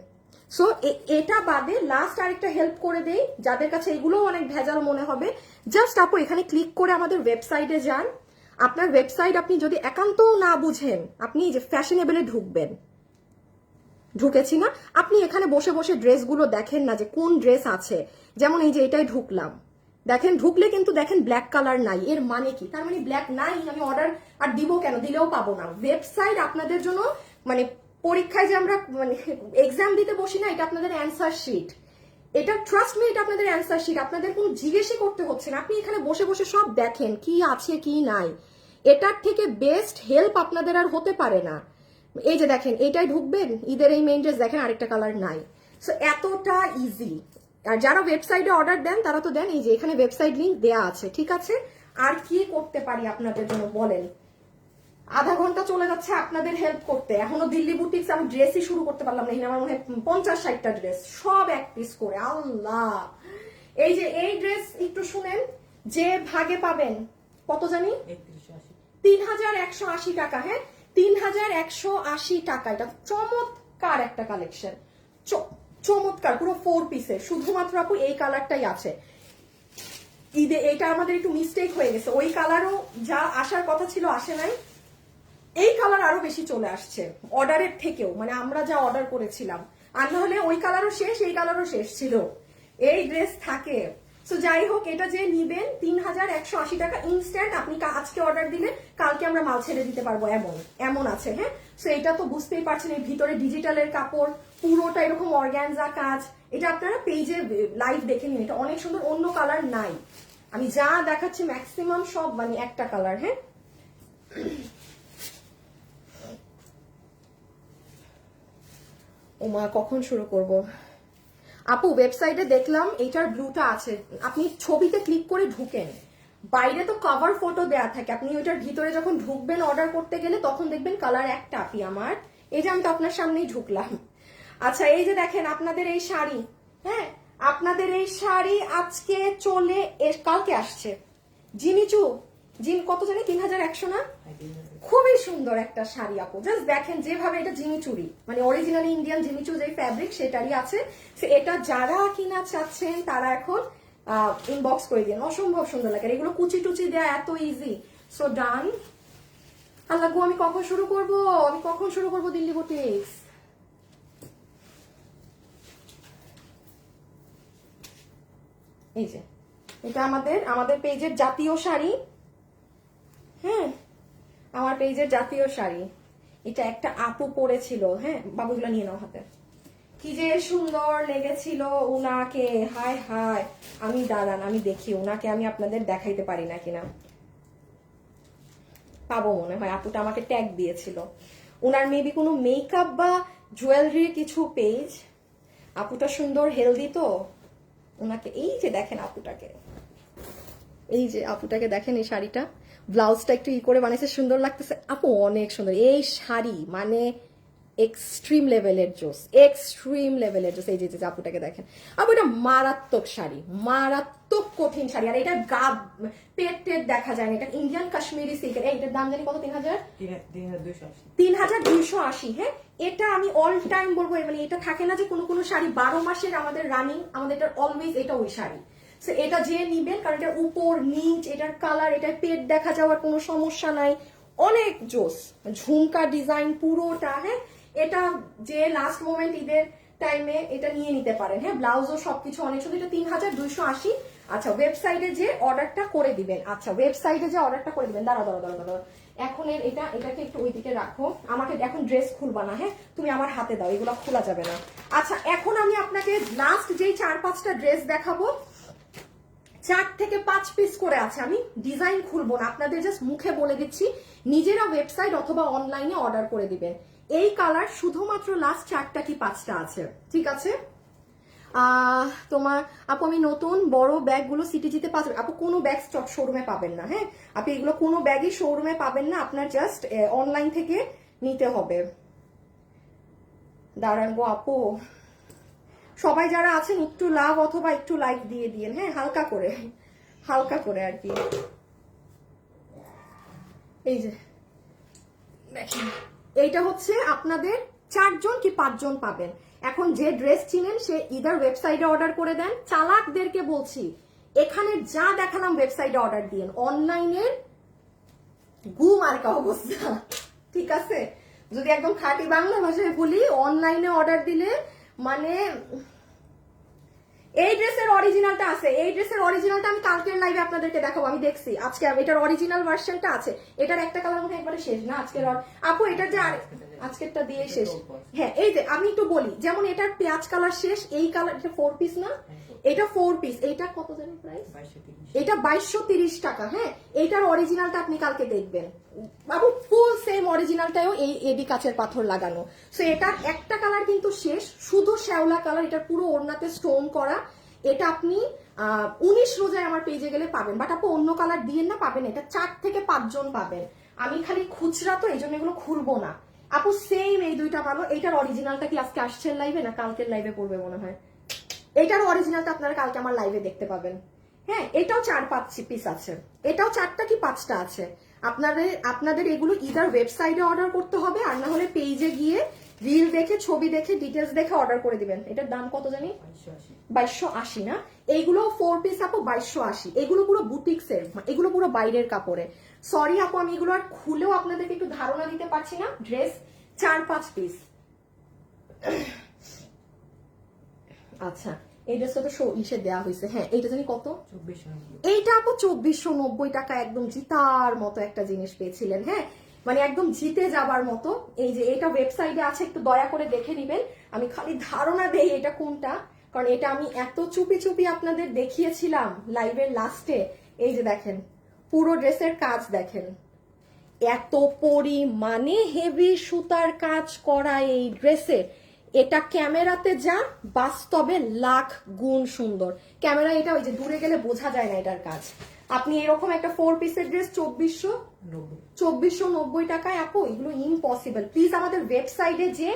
সো এটা বাদে লাস্ট আরেকটা হেল্প করে দেই, যাদের কাছে এগুলো অনেক ভেজাল মনে হবে, জাস্ট আপু এখানে ক্লিক করে আমাদের ওয়েবসাইটে যান। আপনার ওয়েবসাইট আপনি যদি একান্তও না বুঝেন, আপনি এই যে ফ্যাশনেবলে ঢুকবেন, ঢুকেছি না, আপনি এখানে বসে বসে ড্রেসগুলো দেখেন না যে কোন ড্রেস আছে। যেমন এই যে এটাই ঢুকলাম, দেখেন ঢুকলে কিন্তু দেখেন ব্ল্যাক কালার নাই, এর মানে কি? তার মানে ব্ল্যাক নাই, আমি অর্ডার আর দিব কেন, দিলেও পাবো না। ওয়েবসাইট আপনাদের জন্য মানে পরীক্ষায় যে আমরা মানে এক্সাম দিতে বসি না, এটা আপনাদের অ্যান্সার শিট, এটা ট্রাস্ট মি, এটা আপনাদের অ্যান্সার শিট, আপনাদের কোনো জিজ্ঞেসই করতে হচ্ছে না, আপনি এখানে বসে বসে সব দেখেন কি আছে কি নাই। এটার থেকে বেস্ট হেল্প আপনাদের আর হতে পারে না। এই যে দেখেন এটাই ঢুকবেন, ঈদের এই মেইন ড্রেস দেখেন আরেকটা কালার নাই। সো এতটা ইজি। আর যারা ওয়েবসাইটে অর্ডার দেন তারা তো দেন, এই যে এখানে ওয়েবসাইট লিংক দেয়া আছে, ঠিক আছে। আর কি করতে পারি আপনাদের জন্য বলেন? আধা ঘন্টা চলে যাচ্ছে আপনাদের হেল্প করতে, এখনো দিল্লি বুটিক্স আমি ড্রেসই শুরু করতে পারলাম না। আমার মনে হয় 50-60টা ড্রেস, সব এক পিস করে, আল্লাহ। এই যে এই ড্রেস একটু শুনেন, যে ভাগে পাবেন কত জানি 3180 টাকা, হ্যাঁ 3180 টাকা। এটা চমৎকার একটা কালেকশন, চমৎকার, পুরো 4 পিসের, শুধুমাত্র আপু এই কালারটাই আছে ঈদে। এটা আমাদের একটু মিস্টেক হয়ে গেছে, ওই কালারও যা আসার কথা ছিল আসে নাই, এই কালার আরো বেশি চলে আসছে অর্ডারের থেকেও, মানে আমরা যা অর্ডার করেছিলাম। আর না হলে ওই কালারও শেষ, এই কালারও শেষ ছিল, এই ড্রেস থাকে। সো যাই হোক, এটা যে নিবেন 3180 টাকা ইনস্ট্যান্ট, আপনি আজকে অর্ডার দিলে কালকে আমরা মাল ছেড়ে দিতে পারবো, এমন এমন আছে, হ্যাঁ। সো এটা তো বুঝতেই পারছেন, এর ভিতরে ডিজিটালের কাপড়, পুরোটা এরকম অর্গানজা কাজ। এটা আপনারা পেজে লাইভ দেখে নিন, এটা অনেক সুন্দর, অন্য কালার নাই। আমি যা দেখাচ্ছি ম্যাক্সিমাম সব মানে একটা কালার, হ্যাঁ। ওমা কখন শুরু করব আপু? ওয়েবসাইটে দেখলাম এইটার ব্লুটা আছে, আপনি ছবিতে ক্লিক করে ঢুকেন, বাইরে তো কভার ফটো দেয়া থাকে, আপনি ওইটার ভিতরে যখন ঢুকবেন অর্ডার করতে গেলে তখন দেখবেন কালার একটা। আপনি আমার এই যে আমি তো আপনার সামনেই ঢুকলাম। আচ্ছা এই যে দেখেন আপনাদের এই শাড়ি, হ্যাঁ আপনাদের এই শাড়ি আজকে চলে কালকে আসছে, জিমিচু কত জানি 3100 না, খুবই সুন্দর একটা শাড়ি আপু, জাস্ট দেখেন যেভাবে এটা জিমিচুরি, মানে অরিজিনালি ইন্ডিয়ান জিমিচু যে ফ্যাব্রিক সেটারই আছে। এটা যারা কিনা চাচ্ছেন তারা এখন ইনবক্স করে দিন, অসম্ভব সুন্দর লাগে, এগুলো কুচি টুচি দেয়া এত ইজি। সো ডান। আল্লাহ গো, আমি কখন শুরু করব, আমি কখন শুরু করব দিল্লি বুটিক্স? এই যে এটা আমাদের পেজের জাতীয় শাড়ি, হ্যাঁ আমার পেজের জাতীয় শাড়ি, এটা একটা আপু পরেছিল, হ্যাঁ বাবুগুলা নিয়ে নাও হাতে, কি যে সুন্দর লেগেছিল উনাকে, হায় হায়। আমি দাঁড়ান আমি দেখি উনাকে আমি আপনাদের দেখাইতে পারি না কিনা, পাবো মনে হয়, আপুটা আমাকে ট্যাগ দিয়েছিল। উনার মেবি কোনো মেকআপ বা জুয়েলারির কিছু পেজ, আপুটা সুন্দর হেলদি তো, ওনাকে এই যে দেখেন আপুটাকে, এই যে আপুটাকে দেখেন, এই শাড়িটা ব্লাউজটা একটু ই করে বানিয়েছে, সুন্দর লাগতেছে আপু, অনেক সুন্দর এই শাড়ি, মানে এক্সট্রিম লেভেলের জোস, এক্সট্রিম লেভেলের জোস। এই যে আপুটাকে দেখেন আপু, এটা মারাত্মক শাড়ি, মারাত্মক কঠিন শাড়ি, আর এটা গা পেট টেট দেখা যায় না, এটা ইন্ডিয়ান কাশ্মীরি সিল্কের। এইটার দাম জানি কত, 3280, হ্যাঁ এটা আমি অল টাইম বলবো, মানে এটা থাকে না যে কোনো শাড়ি 12 মাসের আমাদের রানিং, আমাদের এটা অলওয়েজ এটা ওই শাড়ি। সো এটা যে নিবেন, কারণ এটা উপর নিচ, এটার কালার, এটার পেট দেখা যাওয়ার কোনো সমস্যা নাই, অনেক জোস ঝুমকা ডিজাইন পুরোটা। হ্যাঁ, এটা যে লাস্ট মোমেন্ট ঈদের টাইমে এটা নিয়ে নিতে পারেন। হ্যাঁ, ব্লাউজও সবকিছু অনেক সুন্দর। এটা 3280। আচ্ছা, ওয়েবসাইটে যে অর্ডারটা করে দিবেন, আচ্ছা ওয়েবসাইটে যে অর্ডারটা করে দিবেন, দাঁড়া এখন এটাকে একটু ওইদিকে রাখো, আমাকে এখন ড্রেস খুলবা না। হ্যাঁ, তুমি আমার হাতে দাও, এগুলো খোলা যাবে না। আচ্ছা, এখন আমি আপনাকে লাস্ট যেই 4-5টা ড্রেস দেখাবো, 4 থেকে 5 পিস করে আছে। আমি ডিজাইন খুলবো না, আপনাদের জাস্ট মুখে বলে দিচ্ছি, নিজেরা ওয়েবসাইট অথবা অনলাইনে অর্ডার করে দিবেন। এই কালার শুধুমাত্র লাস্ট 4টা কি 5টা আছে, ঠিক আছে? তোমার আপু আমি নতুন বড় ব্যাগগুলো সিটিজিতে পাচ্ছি আপু, কোনো ব্যাগ স্টক শোরুমে পাবেন না। হ্যাঁ, আপনি এগুলো কোনো ব্যাগই শোরুমে পাবেন না, আপনার জাস্ট অনলাইন থেকে নিতে হবে। দাঁড়ান গো আপু, সবাই যারা আছেন একটু লাভ অথবা একটু লাইক দিয়ে দিন। হ্যাঁ, হালকা করে আর কি। এই যে দেখেন, এইটা হচ্ছে আপনাদের 4 জন কি 5 জন পাবেন। এখন যে ড্রেস চিনেন সে ইদার ওয়েবসাইটে অর্ডার করে দেন। চালাকদেরকে বলছি, এখানে যা দেখালাম ওয়েবসাইটে অর্ডার দিন, অনলাইনের ঘুম আর কা অবস্থা, ঠিক আছে? যদি একদম খাঁটি বাংলা ভাষায় বলি, অনলাইনে অর্ডার দিলে মানে এই ড্রেসের অরিজিনালটা আছে, এই ড্রেসের অরিজিনালটা আমি কালকের লাইভে আপনাদেরকে দেখাবো। আমি দেখছি আজকে এটার অরিজিনাল ভার্সনটা আছে। এটার একটা কালার মনে একবারে শেষ না আজকের আপু, এটার যে আজকেরটা দিয়ে শেষ। হ্যাঁ, এই যে আমি একটু বলি, যেমন এটার পেঁয়াজ কালার শেষ, এই কালার, এটা 4 পিস না, এটা 4 পিস। এইটা কত জানি প্রাইস? এটা 2230 টাকা। হ্যাঁ, এইটার অরিজিনালটা আপনি কালকে দেখবেন বাবু, ফুল সেম অরিজিনালটাও এই এডি কাচের পাথর লাগানো। সো এটার একটা কালার কিন্তু শেষ, শুধু শ্যাওলা কালার, এটার পুরো ওড়নাতে স্টোন করা। এটা আপনি 19 রোজায় আমার পেজে গেলে পাবেন, বাট আপু অন্য কালার দিয়ে না, পাবেন এটা 4 থেকে 5 জন পাবেন। আমি খালি খুচরা তো এই জন্য এগুলো খুলবো না আপু। সেম এই দুইটা ভালো। এইটার অরিজিনালটা কি আজকে আসছে লাইভে না কালকের লাইভে পড়বে মনে হয়? এইটার অরিজিনালটা আপনারা কালকে আমার লাইভে দেখতে পাবেন। হ্যাঁ, এটাও 4-5 পিস আছে, এটাও 4টা কি 5টা আছে। আপনাদের এগুলো ইদার ওয়েবসাইটে অর্ডার করতে হবে, আর না হলে পেজে গিয়ে রিল দেখে, ছবি দেখে, ডিটেলস দেখে অর্ডার করে দিবেন। এটার দাম কত জানি? 2280 না? এইগুলো 4 পিস আপু 2280। এগুলো পুরো বুটিক্সের, এগুলো পুরো বাইরের কাপড়ে। সরি আপু, আমি এগুলো আর খুলেও আপনাদেরকে একটু ধারণা দিতে পারছি না। Dress 4-5 piece. আচ্ছা, এই ড্রেসটা তো ইসে দেওয়া হয়েছে। হ্যাঁ, এইটা জানি কত? 2490। এইটা আপু 2490 টাকা, একদম জিতার মতো একটা জিনিস পেয়েছিলেন। হ্যাঁ, মানে একদম জিতে যাবার মতো। এই যে এটা ওয়েবসাইটে আছে, একটু দয়া করে দেখে নিবেন। আমি খালি ধারণা দেই এটা কোনটা, কারণ এটা আমি এত চুপি চুপি আপনাদের দেখিয়েছিলাম লাইভের লাস্টে। এই যে দেখেন, পুরো ড্রেসের কাজ দেখেন, এত পরিমাণে হেভি সুতার কাজ করা এই ড্রেসে। এটা ক্যামেরাতে যা, বাস্তবে লাখ গুণ সুন্দর। ক্যামেরা এটা ওই যে দূরে গেলে বোঝা যায় না এটার কাজ। আপনি এরকম একটা 4 পিসের ড্রেস 2490 টাকায় আপু, এগুলো ইম্পসিবল। প্লিজ আমাদের ওয়েবসাইটে যে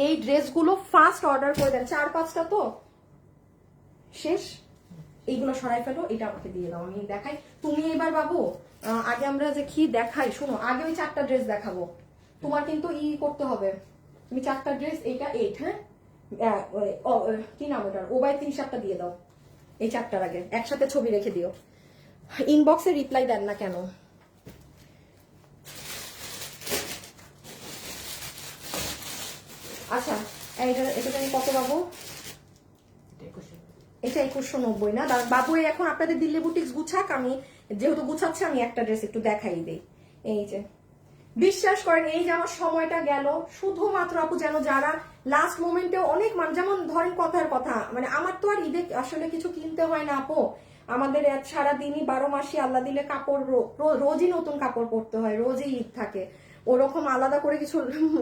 এই ড্রেসগুলো ফার্স্ট অর্ডার করে দেন। 4-5টা তো শেষ, এইগুলো সরাই ফেলো, এটা আমাকে দিয়ে দাও, আমি দেখাই। তুমি এবার বাবু, আগে আমরা যে কি দেখাই শোনো, আগে ওই 4টা ড্রেস দেখাবো। তোমার কিন্তু করতে হবে, তুমি 4টা ড্রেস, এইটা 8। হ্যাঁ, কি নাম ওটার, ওবাই 3-4টা দিয়ে দাও। এই 4টার আগে একসাথে ছবি রেখে দিও। ইনবক্সে রিপ্লাই দেন না কেন? আচ্ছা, এটা জানি কত বাবু? এটা 2190 না? বাবু এখন আপনাদের দিল্লি বুটিক্স গুছাক, আমি যেহেতু গুছাচ্ছে আমি একটা ড্রেস একটু দেখাই দিই। এই যে বিশ্বাস করেন, এই যে আমার সময়টা গেল শুধুমাত্র আপু যেন যারা লাস্ট মোমেন্টে অনেক মানুষ, যেমন ধরেন কথার কথা, মানে আমার তো আর ঈদে আসলে কিছু কিনতে হয় না আপু। আমাদের সারাদিনই 12 মাসই আল্লাহ দিলে কাপড় রোজই নতুন কাপড় পরতে হয়, রোজই ঈদ থাকে, ওরকম আলাদা করে কিছু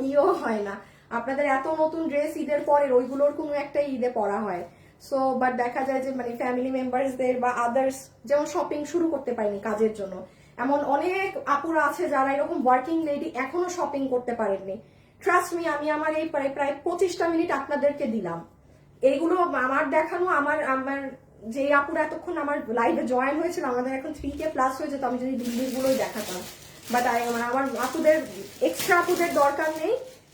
ইয়েও হয় না। আপনাদের এত নতুন ড্রেস ঈদের পরে ওইগুলোর কোনো একটা ঈদে পরা হয়। সো বাট দেখা যায় যে মানে ফ্যামিলি মেম্বার্সদের বা আদার্স যেমন শপিং শুরু করতে পারিনি কাজের জন্য, এমন অনেক আপুরা আছে যারা এরকম ওয়ার্কিং লেডি এখনো শপিং করতে পারেননি। ট্রাস্ট মি, আমি আমার এই প্রায় 25টা মিনিট আপনাদেরকে দিলাম। এইগুলো আমার দেখানো, আমার যে আপুরা এতক্ষণ আমার লাইভে জয়েন হয়েছিল, আমাদের এখন 3K প্লাস হয়েছে, তো আমি যদি জিনিসগুলোই দেখাতাম। বাট আমার আপুদের, এক্সট্রা আপুদের দরকার নেই,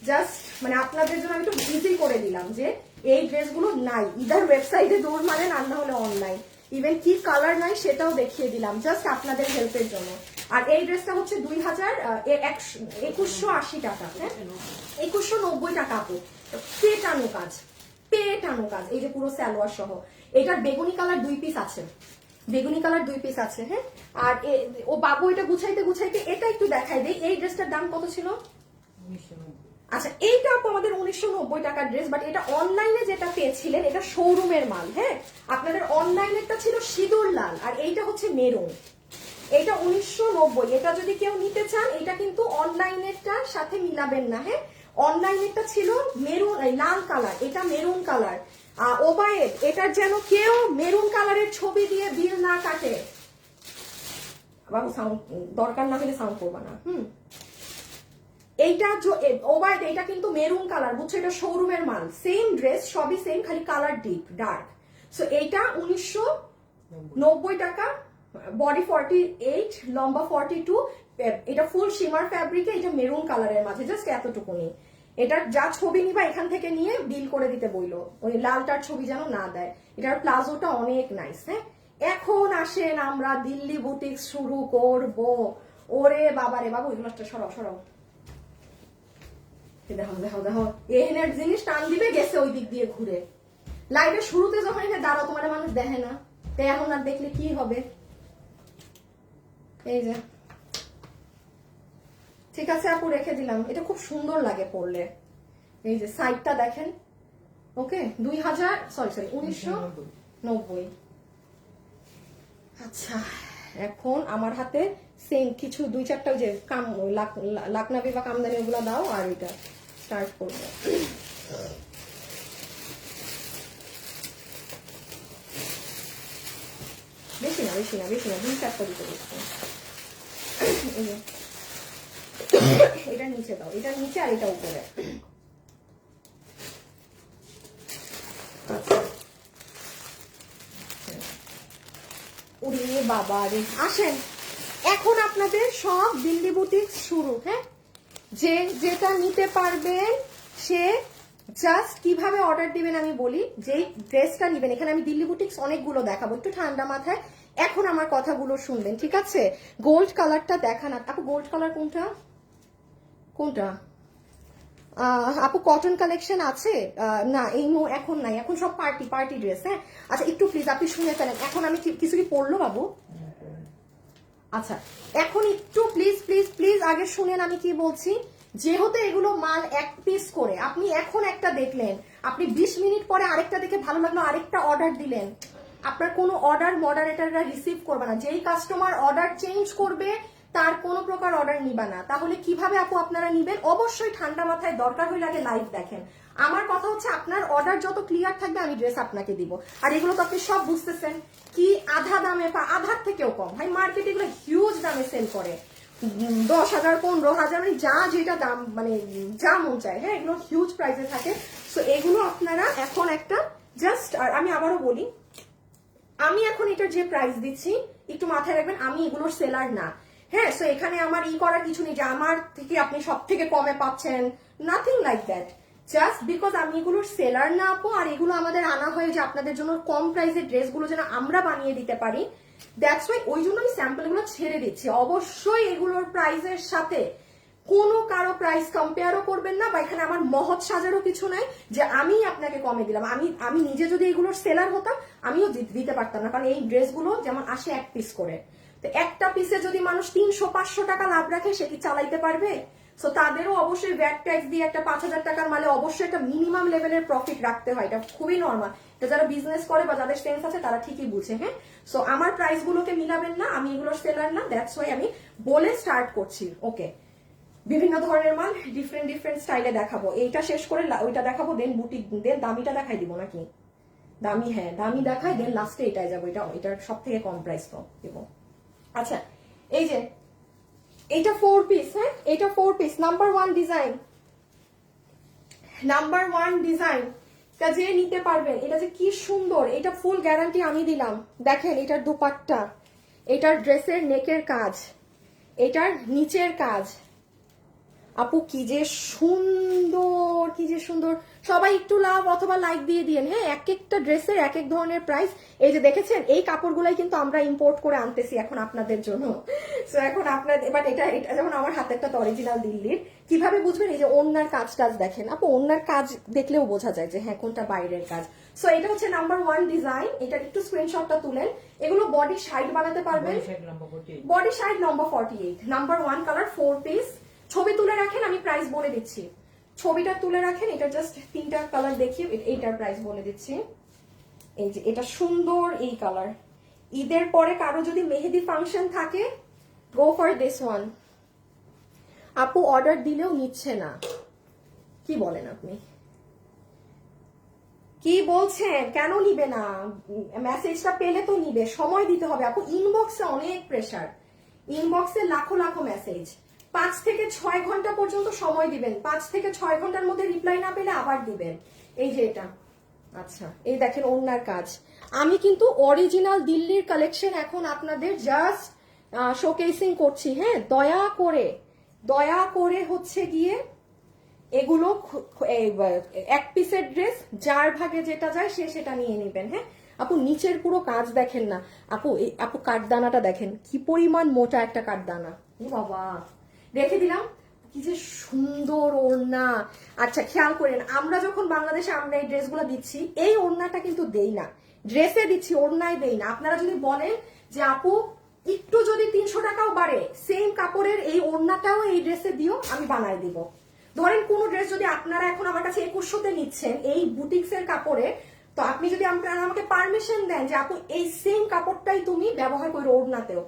জাস্ট মানে আপনাদের জন্য আমি একটু ইজি করে দিলাম যে এই ড্রেসগুলো নাই, ইদার ওয়েবসাইটে দৌড় মারেন আর না হলে অনলাইন। ইভেন কি কালার নাই সেটাও দেখিয়ে দিলাম জাস্ট আপনাদের হেল্পের জন্য। আর এই ড্রেসটা হচ্ছে 2180 টাকা, হ্যাঁ 2190 টাকা আপু। পেটানো কাজ, পেটানো কাজ, এই যে পুরো সালোয়ার সহ। এটার বেগুনি কালার 2 পিস আছে, বেগুনি কালার 2 পিস আছে, হ্যাঁ। আর ও বাবু এটা গুছাইতে গুছাইতে এটা একটু দেখাই দেই। এই ড্রেসটার দাম কত ছিল? আচ্ছা, এইটা আমাদের 1990 টাকার ড্রেস, বাট এটা অনলাইনে যেটা পেয়েছিলেন এটা শোরুমের মাল, হ্যাঁ। আপনাদের অনলাইনেরটা ছিল সিঁদুর লাল, আর এইটা হচ্ছে মেরুন। এটা 1990। এটা যদি কেউ নিতে চান এটা কিন্তু অনলাইনেরটার সাথে মিলাবেন না, হ্যাঁ। অনলাইনেরটা ছিল মেরুন, লাল কালার, এটা মেরুন কালার। ওবায়েদ, এটার যেন কেউ মেরুন কালারের ছবি দিয়ে বিল না কাটে। বাবু সাউন্ড দরকার না হলে সাউন্ড করবা না। এইটা ওবায়েদ, এটা কিন্তু মেরুন কালার, বুঝছো, এটা শোরুমের মাল। সেম ড্রেস, সবই সেম, খালি কালার ডিপ ডার্ক। সো এইটা 1990 টাকা, বডি 48, লম্বা 42। এটা ফুল শিমার ফ্যাব্রিকে, এটা মেরুন কালারের মাঝে, জাস্ট এতটুকুনি। এটার যা ছবি নিবা এখান থেকে নিয়ে বিল করে দিতে বইলো, ওই লালটার ছবি যেন না দেয়। এটার প্লাজোটা অনেক নাইস, হ্যাঁ। এখন আসেন আমরা দিল্লি বুটিক শুরু করব। ওরে বাবা রে বাবু, এগুলো সরাও সরাও, দেখো দেখো দেখো, এহেনের জিনিস টান দিবে, গেছে ওই দিক দিয়ে ঘুরে। লাইভের শুরুতে যখন এখানে দাঁড়াও তোমার মানুষ দেখে না, তাই এখন আর দেখলে কি হবে। এই যে ঠিক আছে আপু, রেখে দিলাম। এটা খুব সুন্দর লাগে পরলে। এই যে সাইডটা দেখেন, ওকে। 1990। আচ্ছা, এখন আমার হাতে সেম কিছু 2-4টা ওই যে লাকনাবি বা কামদানি ওগুলো দাও, আর এটা স্টার্ট করবো। বেশি না বেশি না বেশি না, 2-4টা দিতে বলছি। এটা নিচে দাও, এটা নিচে আর এটা উপরে। ওরে বাবা রে, আসেন এখন আপনাদের সব দিল্লি বুটিক শুরু, হ্যাঁ। যে যেটা নিতে পারবেন সে জাস্ট কিভাবে অর্ডার দিবেন আমি বলি। যেই ড্রেসটা নিবেন, এখানে আমি দিল্লি বুটিক্স অনেকগুলো দেখাবো, একটু ঠান্ডা মাথায় এখন আমার কথাগুলো শুনবেন, ঠিক আছে। গোল্ড কালারটা দেখান আপু। গোল্ড কালার কোনটা কোনটা আপু? কটন কালেকশন আছে না এই এখন নাই, এখন সব পার্টি ড্রেস, হ্যাঁ। আচ্ছা একটু প্লিজ আপনি শুনে ফেলেন, এখন আমি কিছু কি পড়লো বাবু? আচ্ছা এখন একটু প্লিজ প্লিজ প্লিজ আগে শুনেন আমি কি বলছি। যেহেতু এগুলো মাল 1 পিস করে, আপনি এখন একটা দেখলেন, আপনি 20 মিনিট পরে আরেকটা দেখে ভালো লাগলো, আরেকটা অর্ডার দিলেন, আপনার কোনো অর্ডার মডারেটররা রিসিভ করবে না। যেই কাস্টমার অর্ডার চেঞ্জ করবে তার কোনো প্রকার অর্ডার নিবা না। তাহলে কিভাবে আপু আপনারা নিবেন? অবশ্যই ঠান্ডা মাথায়, দরকার হলে আগে লাইভ দেখেন। আমার কথা হচ্ছে আপনার অর্ডার যত ক্লিয়ার থাকবে আমি ড্রেস আপনাকে দিব। আর এগুলো তো আপনি সব বুঝতেছেন কি আধা দামে বা আধার থেকেও কম। ভাই মার্কেটে এগুলো হিউজ দামে সেল করে, 10,000 15,000, মানে যা যেটা দাম, মানে যা মন চায়, হ্যাঁ। এগুলো হিউজ প্রাইসে থাকে। সো এগুলো আপনারা এখন একটা জাস্ট, আর আমি আবারও বলি, আমি এখন এটার যে প্রাইস দিচ্ছি একটু মাথায় রাখবেন, আমি এগুলোর সেলার না, হ্যাঁ। সো এখানে আমার করার কিছু নেই যে আমার থেকে আপনি সব থেকে কমে পাচ্ছেন, nothing like that. Just because আমি এগুলোর সেলার না আপু, আর এগুলো আমাদের আনা হয় যে আপনাদের জন্য কম প্রাইসের ড্রেসগুলো যেন আমরা বানিয়ে দিতে পারি, দ্যাটস ওয়াই ওই জন্য আমি স্যাম্পলগুলো ছেড়ে দিচ্ছি। অবশ্যই এগুলোর প্রাইসের সাথে কোনো কারো প্রাইস কম্পেয়ারও করবেন না, বা এখানে আমার মহৎ সাজারও কিছু নাই যে আমি আপনাকে কমে দিলাম। আমি নিজে যদি এগুলোর সেলার হতাম আমিও দিতে পারতাম না, কারণ এই ড্রেসগুলো যেমন আসে 1 পিস করে, তো একটা পিসে যদি মানুষ 300-500 টাকা লাভ রাখে সে কি চালাইতে পারবে? সো তাদেরও অবশ্যই ভ্যাট ট্যাক্স দিয়ে একটা 5,000 টাকার মালে অবশ্যই একটা মিনিমাম লেভেলের প্রফিট রাখতে হয়, এটা খুবই নর্মাল। এটা যারা বিজনেস করে বা যাদের সেন্স আছে তারা ঠিকই বুঝে, হ্যাঁ। সো আমার প্রাইস গুলোকে মিলাবেন না, আমি এগুলোর সেলার না, দ্যাটস ওয়াই আমি বলে স্টার্ট করছি, ওকে। বিভিন্ন ধরনের মাল ডিফারেন্ট স্টাইলে দেখাবো, এইটা শেষ করে ওইটা দেখাবো, দেন বুটিক, দেন দামিটা দেখাই দিব নাকি? দামি, হ্যাঁ দামি দেখাই, দেন লাস্টে এটাই যাবো, এটার সব থেকে কম প্রাইস তো দেবো। আচ্ছা এই যে এটা 4 পিস, হ্যাঁ এটা 4 piece, number 1 design, number 1 design, তা যে নিতে পারবেন। এটা যে কি সুন্দর, এটা ফুল গ্যারান্টি আমি দিলাম। দেখেন এটার দুপাট্টা, এটার ড্রেসের নেকের কাজ, এটার নিচের কাজ, আপু কি যে সুন্দর, কি যে সুন্দর। সবাই একটু লাভ অথবা লাইক দিয়ে দিন। হ্যাঁ, এক একটা ড্রেসের এক এক ধরনের প্রাইস। এই যে দেখেছেন, এই কাপড়গুলাই কিন্তু আমরা ইম্পোর্ট করে আনতেছি এখন আপনাদের জন্য। সো এখন আপনাদের, বাট এটা এটা যেমন আমার হাতে একটা অরিজিনাল দিল্লির। কিভাবে বুঝবেন? এই যে ওড়নার কাজ টাজ দেখেন আপু, ওড়নার কাজ দেখলেও বোঝা যায় যে হ্যাঁ কোনটা বাইরের কাজ। সো এটা হচ্ছে নাম্বার 1 ডিজাইন। এটা একটু স্ক্রিনশটটা তুলেন। এগুলো বডি সাইড বানাতে পারবেন, বডি সাইড লম্বা 48, নাম্বার 1 কালার 4 পিস। ছবি তুলে রাখেন, আমি প্রাইস বলে দিচ্ছি। ছবিটা তুলে রাখেন, এটা জাস্ট 3টা কালার দেখিয়ে এইটার প্রাইস বলে দিচ্ছি। এই যে এটা সুন্দর এই কালার। ঈদের পরে কারো যদি মেহেদি ফাংশন থাকে, গো ফর দিস ওয়ান। আপু অর্ডার দিলেও নিচ্ছে না, কি বলেন আপনি? কি বলছেন? কেন নিবে না? মেসেজটা পেলে তো নিবে, সময় দিতে হবে আপু। ইনবক্সে অনেক প্রেসার, ইনবক্সে লাখো লাখো মেসেজ। 5 থেকে 6 ঘন্টা পর্যন্ত সময় দিবেন। 5 থেকে 6 ঘন্টার মধ্যে রিপ্লাই না পেলে আবার দিবেন। এই যে এটা, আচ্ছা এই দেখেন ওড়নার কাজ। আমি কিন্তু অরিজিনাল দিল্লির কালেকশন এখন আপনাদের জাস্ট শোকেসিং করছি। হ্যাঁ, দয়া করে হচ্ছে গিয়ে এগুলো এক পিসের ড্রেস, যার ভাগে যেটা যায় সে সেটা নিয়ে নেবেন। হ্যাঁ আপু, নিচের পুরো কাজ দেখেন না আপু। আপু কাঠদানাটা দেখেন, কি পরিমাণ মোটা একটা কাঠদানা। বাবা, রেখে দিলাম। কি যে সুন্দর ওড়না। আচ্ছা খেয়াল করেন, আমরা যখন বাংলাদেশে আমরা এই ড্রেসগুলো দিচ্ছি, এই ওড়নাটা কিন্তু দেই না, ড্রেসে দিচ্ছি, ওড়নায় দেই না। আপনারা যদি বলেন যে আপু একটু যদি 300 টাকাও বাড়ে, সেম কাপড়ের এই ওড়নাটাও এই ড্রেসে দিও, আমি বানায় দিব। ধরেন কোন ড্রেস যদি আপনারা এখন আমার কাছে 2100-তে নিচ্ছেন এই বুটিক্স এর কাপড়ে, তো আপনি যদি আপনারা আমাকে পারমিশন দেন যে আপু এই সেম কাপড়টাই তুমি ব্যবহার করো ওড়নাতেও,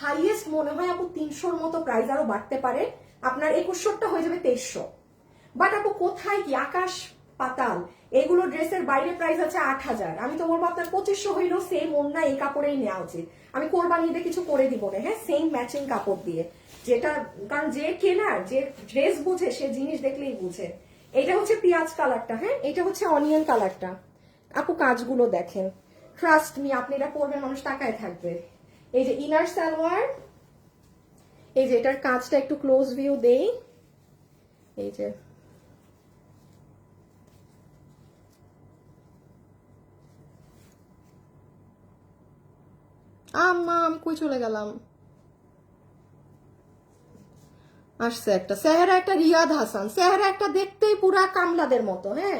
হাইয়েস্ট মনে হয় আপু 300-র মতো প্রাইস আরো বাড়তে পারে। আপনার 2100টা হয়ে যাবে 2300। বাট আপু কোথায় কি আকাশ পাতাল। এগুলো ড্রেসের বাইরে প্রাইস আছে 8000। আমি তো বলবো আপনার 2500 হইলেও সেম ওড়না এই কাপড়েই নেওয়া উচিত। আমি কোরবানি ঈদে কিছু করে দিব না, হ্যাঁ, সেম ম্যাচিং কাপড় দিয়ে, যেটা, কারণ যে কেনার, যে ড্রেস বুঝে সে জিনিস দেখলেই বুঝে। এটা হচ্ছে পেঁয়াজ কালারটা, হ্যাঁ, এটা হচ্ছে অনিয়ন কালারটা। আপু কাজগুলো দেখেন, ট্রাস্ট মি, আপনি এটা পরবেন মানুষ তাকায় থাকবে। এই যে ইনার সালোয়ার, এই যে এটার কাজটা একটু ক্লোজ ভিউ দেই। এই যে আম্মা, আমি কই চলে গেলাম? আসছে একটা সেহারা, একটা রিয়াদ হাসান। সেহারা একটা দেখতেই পুরা কামলাদের মতো। হ্যাঁ,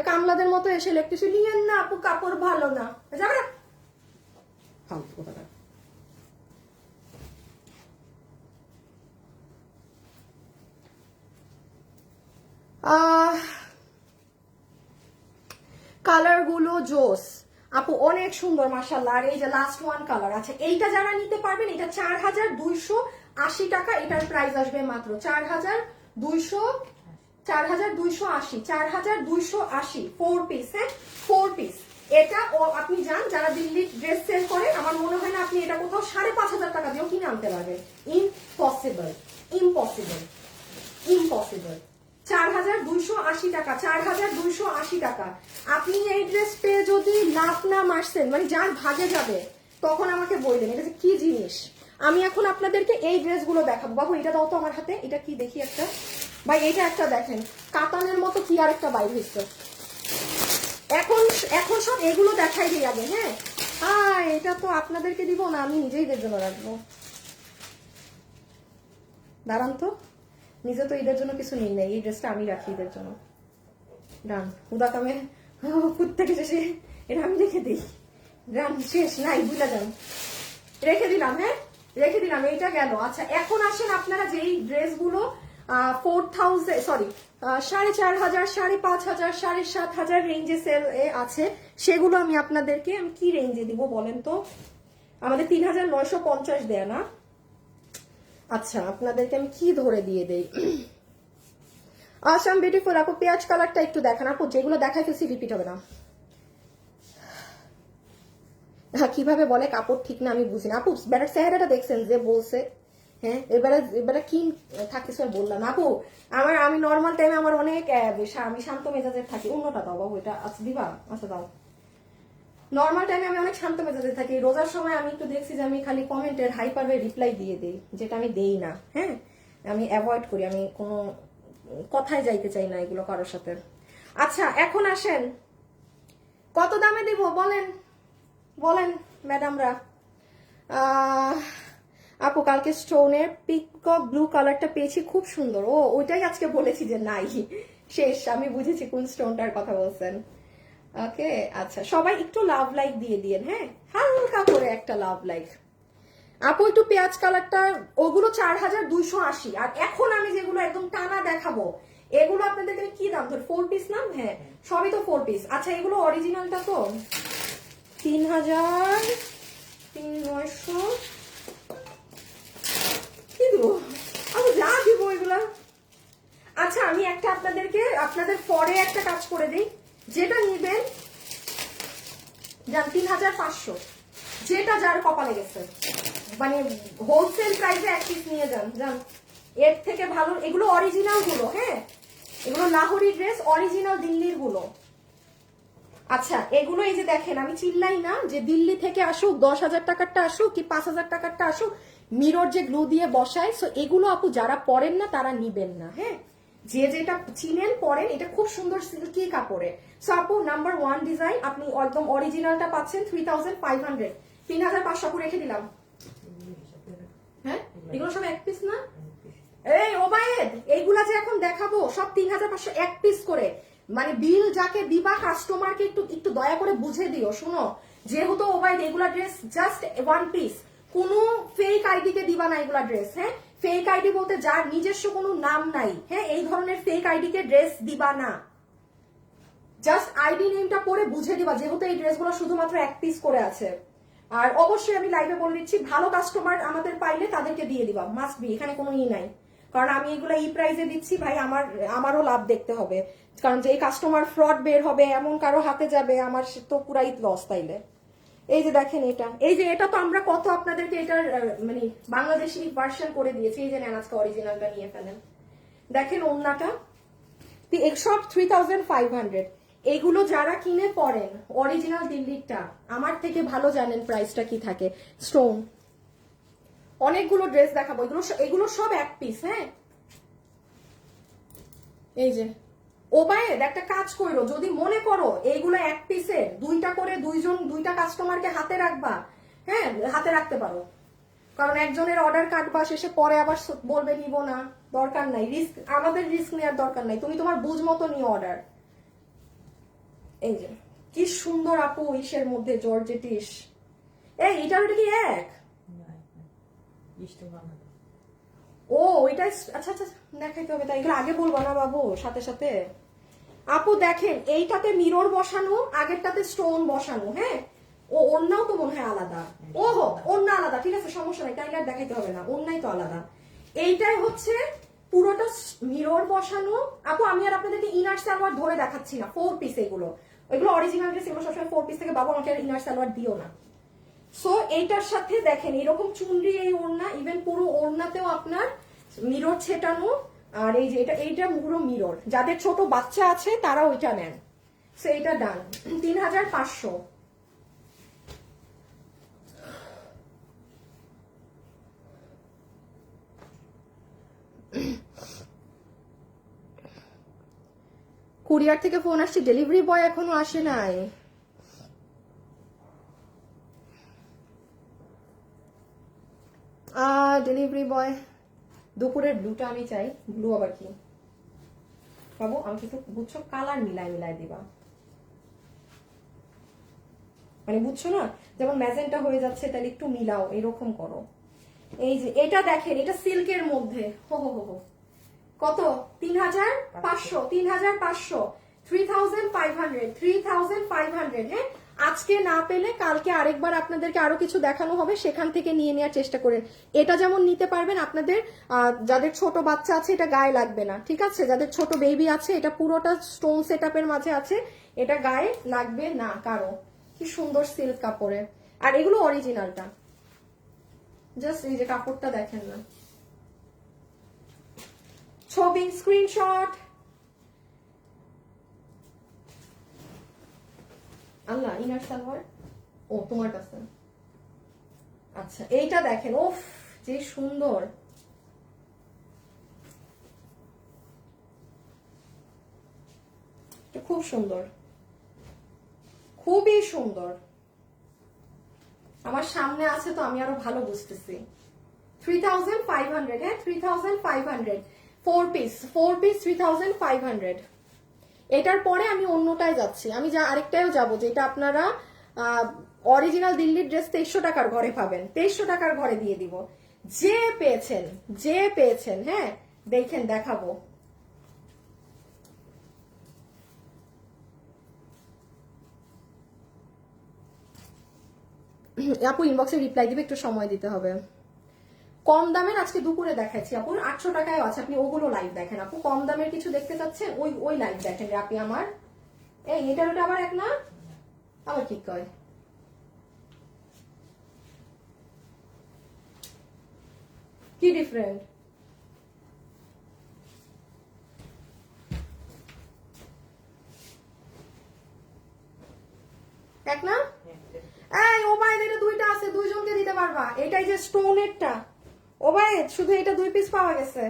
কামলাদের মতো এসে লিখতেছি নিয়েন না আপু, কাপড় ভালো না, যাবে না ফালতু কথা। কালার গুলো জোস আপু, অনেক সুন্দর মাশাআল্লাহ। আর এই যে লাস্ট ওয়ান কালার আছে, এইটা যারা নিতে পারবেন, এটা 4280 টাকা। এটার প্রাইস আসবে মাত্র 4280, 4280 4 পিস। হ্যাঁ 4 পিস। এটা আপনি যান, যারা দিল্লি ড্রেস সেল করে, আমার মনে হয় না আপনি এটা কোথাও 5500 টাকা দিয়েও কিনে আনতে পারবেন। Impossible, impossible, impossible. 4280 টাকা, 4280 টাকা। আপনি এই ড্রেস পেয়ে যদি লাভ না মারছেন, মানে যার ভাগে যাবে, তখন আমাকে বললেন এটা কি জিনিস। আমি এখন আপনাদেরকে এই ড্রেসগুলো দেখাবো। বাবু এটা দাও তো আমার হাতে, এটা কি দেখি একটা। ভাই এটা একটা দেখেন, কাতানের মতো কি আর একটা বাইর হয়েছে। এখন এখন সব এগুলো দেখাই দিই আগে। হ্যাঁ, এটা তো আপনাদেরকে দিব না, আমি নিজেই এদের জন্য রাখবো। দাঁড়ান তো, নিজে তো ঈদের জন্য কিছু নিই নাই, এই ড্রেসটা আমি রাখি ঈদের জন্য। ডান, হুদা কামে কুত্তে কেসে এটা আমি রেখে দিই। ডান, শেষ নাই, ভুলে যান, রেখে দিলাম। হ্যাঁ রেখে দিলাম, এইটা গেল। আচ্ছা এখন আসেন আপনারা যেই ড্রেসগুলো 4000, সরি 4500, 5500, 7500 রেঞ্জে সেল আছে, সেগুলো আমি আপনাদেরকে আমি কি রেঞ্জে দিব বলেন তো? আমাদের 3950 দেয়া না। আচ্ছা আপনাদেরকে আমি কি ধরে দিয়ে দেই। আসাম বিউটিফুল আপু, পেঁয়াজ কালারটা একটু দেখান আপু, যেগুলো দেখাই ফেলছি রিপিট হবে না। হ্যাঁ কিভাবে বলে কাপড় ঠিক না আমি বুঝি না আপু। বেটার চেহারাটা দেখছেন যে বলছে। হ্যাঁ এবারে কি থাকতেছে বললাম আপু। আমি নর্মাল টাইমে আমার অনেক আমি শান্ত মেজাজের থাকি। অন্যটা দাও বাবু, এটা আচ্ছা দিবা, আচ্ছা দাও। নর্মাল টাইমে আমি অনেক শান্ত মেজাজে থাকি। রোজার সময় আমি একটু দেখছি যে আমি খালি কমেন্টের হাইপার হয়ে রিপ্লাই দিয়ে দেই, যেটা আমি দেই না। হ্যাঁ আমি অ্যাভয়েড করি, আমি কোনো কথায় যাইতে চাই না এগুলো কারোর সাথে। আচ্ছা এখন আসেন, কত দামে দিব বলেন বলেন ম্যাডামরা। আপু কালকে স্টোনের পিকক ব্লু কালারটা পেয়েছি, খুব সুন্দর। ও ওইটাই আজকে বলেছি যে নাই, শেষ, আমি বুঝেছি কোন স্টোনটার কথা বলছেন। ওকে আচ্ছা, সবাই একটু লাভ লাইক দিয়ে দিন, হ্যাঁ হালকা করে একটা লাভ লাইক। আপু একটু পেঁয়াজ কালারটা, ওগুলো 4280। আর এখন আমি যেগুলো একদম টানা দেখাবো এগুলো আপনাদেরকে কি দাম ধর, 4 পিস না? হ্যাঁ সবই তো 4 পিস। আচ্ছা এগুলো অরিজিনালটা তো 3300 কি দিব, আমি যা দিব এগুলা। আচ্ছা আমি একটা আপনাদের পরে একটা কাজ করে দিই, যেটা নিবেন যান 3500, যেটা যার কপালে গেছে, মানে হোলসেল প্রাইসে এক পিস নিয়ে যান যান, এর থেকে ভালো। এগুলো অরিজিনাল গুলো, হ্যাঁ এগুলো লাহোরি ড্রেস, অরিজিনাল দিল্লির গুলো। আচ্ছা এগুলো এই যে দেখেন, আমি চিল্লাই না যে দিল্লি থেকে আসুক, 10,000 টাকারটা আসুক কি 5,000 টাকারটা আসুক, মিরর যে গ্লু দিয়ে বসায়, সো এগুলো আপু যারা পরেন না তারা নিবেন না, হ্যাঁ যে যেটা চিনেন পরেন, এটা খুব সুন্দর সিল্কি কাপড়ে। সো আপু নাম্বার 1 ডিজাইন, আপনি একদম অরিজিনালটা পাচ্ছেন 3500, 3500 আপু রেখে দিলাম। হ্যাঁ এগুলো সব এক পিস না? এই ওবায়েদ, এইগুলা যে এখন দেখাবো সব 3500 এক পিস করে, মানে বিল যাকে দিবা কাস্টমারকে একটু একটু দয়া করে বুঝে দিও। শুনো, যেহেতু ওবায়েদ এগুলা ড্রেস জাস্ট 1 পিস, কোনো ফেক আইডি কে দিবা না এগুলা ড্রেস, হ্যাঁ ফেক আইডি বলতে যার নিজস্ব কোনো নাম নাই, হ্যাঁ এই ধরনের ফেক আইডি কে ড্রেস দিবা না, জাস্ট আইডি নেমটা পরে বুঝে দিবা, যেহেতু এই ড্রেসগুলো শুধুমাত্র এক পিস করে আছে। আর অবশ্যই আমি লাইভে বলে দিচ্ছি, ভালো কাস্টমার আমাদের পাইলে তাদেরকে দিয়ে দিবা, মাস্ট বি, এখানে কোনো নাই, কারণ আমি এগুলো এই প্রাইসে দিচ্ছি ভাই, আমারও লাভ দেখতে হবে, কারণ যে কাস্টমার ফ্রড বের হবে এমন কারো হাতে যাবে, আমার তো পুরাই লস তাইলে। এই যে দেখেন এটা, এই যে এটা তো আমরা কত আপনাদেরকে এটার মানে বাংলাদেশি ভার্সন করে দিয়েছি, এই যে নেন আজকে অরিজিনালটা নিয়ে ফেলেন। দেখেন ওন্নাটা সব 3500, এগুলো যারা কিনে পড়েন অরিজিনাল দিল্লিরটা আমার থেকে ভালো জানেন প্রাইসটা কি থাকে। স্টোন অনেকগুলো ড্রেস দেখাবো, এগুলো সব এক পিস, হ্যাঁ এই যে ওবায়েদ একটা কাজ করো, যদি মনে করো এইগুলো এক পিসের দুইটা করে দুইটা কাস্টমারকে হাতে রাখবা, হ্যাঁ হাতে রাখতে পারো, কারণ একজনের অর্ডার কাটবা শেষে পরে আবার বলবে নিব না, দরকার নাই, রিস্ক, আমাদের রিস্ক নেওয়ার দরকার নাই, তুমি তোমার বুঝ মতো নিও অর্ডার। এই যে কি সুন্দর আপু ইসের মধ্যে জর্জেটিস, এই এটার ওটা কি এক? ও ওইটা আচ্ছা আচ্ছা দেখাইতে হবে, তাই এগুলো আগে বলবো না বাবু সাথে সাথে। আপু দেখেন এইটাতে মিরর বসানো, আগেরটাতে স্টোন বসানো, হ্যাঁ ও ওন্নাও তো মনে হয় আলাদা, ও হো ওন্না আলাদা, ঠিক আছে সমস্যা নাই, তাইলে আর দেখাইতে হবে না, ওন্নাই তো আলাদা। এইটাই হচ্ছে পুরোটা মিরর বসানো। আপু আমি আর আপনাদেরকে ইনার সালোয়ার ধরে দেখাচ্ছি না, 4 পিস এগুলো, ওইগুলো অরিজিনাল ড্রেস, এগুলো সবসময় 4 পিস থেকে, বাবু আমাকে আর ইনার সালোয়ার দিও না। সো এইটার সাথে দেখেন এরকম চুনরি, এই ওড়না, ইভেন পুরো ওড়নাতেও আপনার মিরর ছেটানো, আর এই যে এইটা পুরো মিরর, যাদের ছোট বাচ্চা আছে তারা ওইটা নেন। সো এইটা ডান, 3500। কুরিয়ার থেকে ফোন আসছে, ডেলিভারি বয় এখনো আসে নাই। ডেলিভারি বয়, দুপুরের ব্লুটা আমি চাই, ব্লু আবার কি বাবু, আমি কিন্তু বুঝছো কালার মিলাই দিবা, মানে বুঝছো না, যেমন ম্যাজেন্টা হয়ে যাচ্ছে তাহলে একটু মিলাও, এরকম করো। এই যে এটা দেখেন, এটা সিল্কের মধ্যে, হো হো হো, কত 3500, 3500, 3500, 3500, হ্যাঁ আজকে না পেলে কালকে আরেকবার আপনাদেরকে আরো কিছু দেখানো হবে, সেখান থেকে নিয়ে নেওয়ার চেষ্টা করেন। এটা যেমন নিতে পারবেন আপনাদের যাদের ছোট বাচ্চা আছে এটা গায়ে লাগবে না, ঠিক আছে, যাদের ছোট বেবি আছে এটা পুরোটা স্টোন সেটআপের মাঝে আছে, এটা গায়ে লাগবে না কারো। কি সুন্দর সিল্ক কাপড়ে, আর এগুলো অরিজিনালটা, জাস্ট এই যে কাপড়টা দেখেন না, ছবি স্ক্রিনশট। আল্লাহ ইনার সালোয়ার, ও তোমার কাছে, আচ্ছা এইটা দেখেন, ওফ যে সুন্দর, খুব সুন্দর, খুবই সুন্দর। আমার সামনে আছে তো আমি আরো ভালো বুঝতেছি। 3500, হ্যাঁ 3500, 4 পিস 3500। এটার পরে আমি অন্যটায় যাচ্ছি, আমি যা আরেকটাও যাব, যেটা আপনারা অরিজিনাল দিল্লির ড্রেস 2300 টাকার ঘরে পাবেন, 2300 টাকার ঘরে দিয়ে দিব। যে পেয়েছেন, যে পেয়েছেন, হ্যাঁ দেখেন, দেখাবো। আপু ইনবক্সে রিপ্লাই দিবে, একটু সময় দিতে হবে। কম দামের আজকে দুপুরে দেখাচ্ছি আপু, 800 টাকায় আছে, আপনি ওগুলো লাইভ দেখেন আপু। কম দামের কিছু দেখতে চাচ্ছেন, ওই লাইভ দেখেন আপনি আমার। এই এটার ওটা আবার এক না, আবার কি কয়, কি ডিফারেন্ট? এক না? এই ওবায়দ, এটা দুইটা আছে, দুইজনকে দিতে পারবা। এটাই যে স্টোনেরটা ওবায়দ, শুধু এটা 2 পিস পাওয়া গেছে।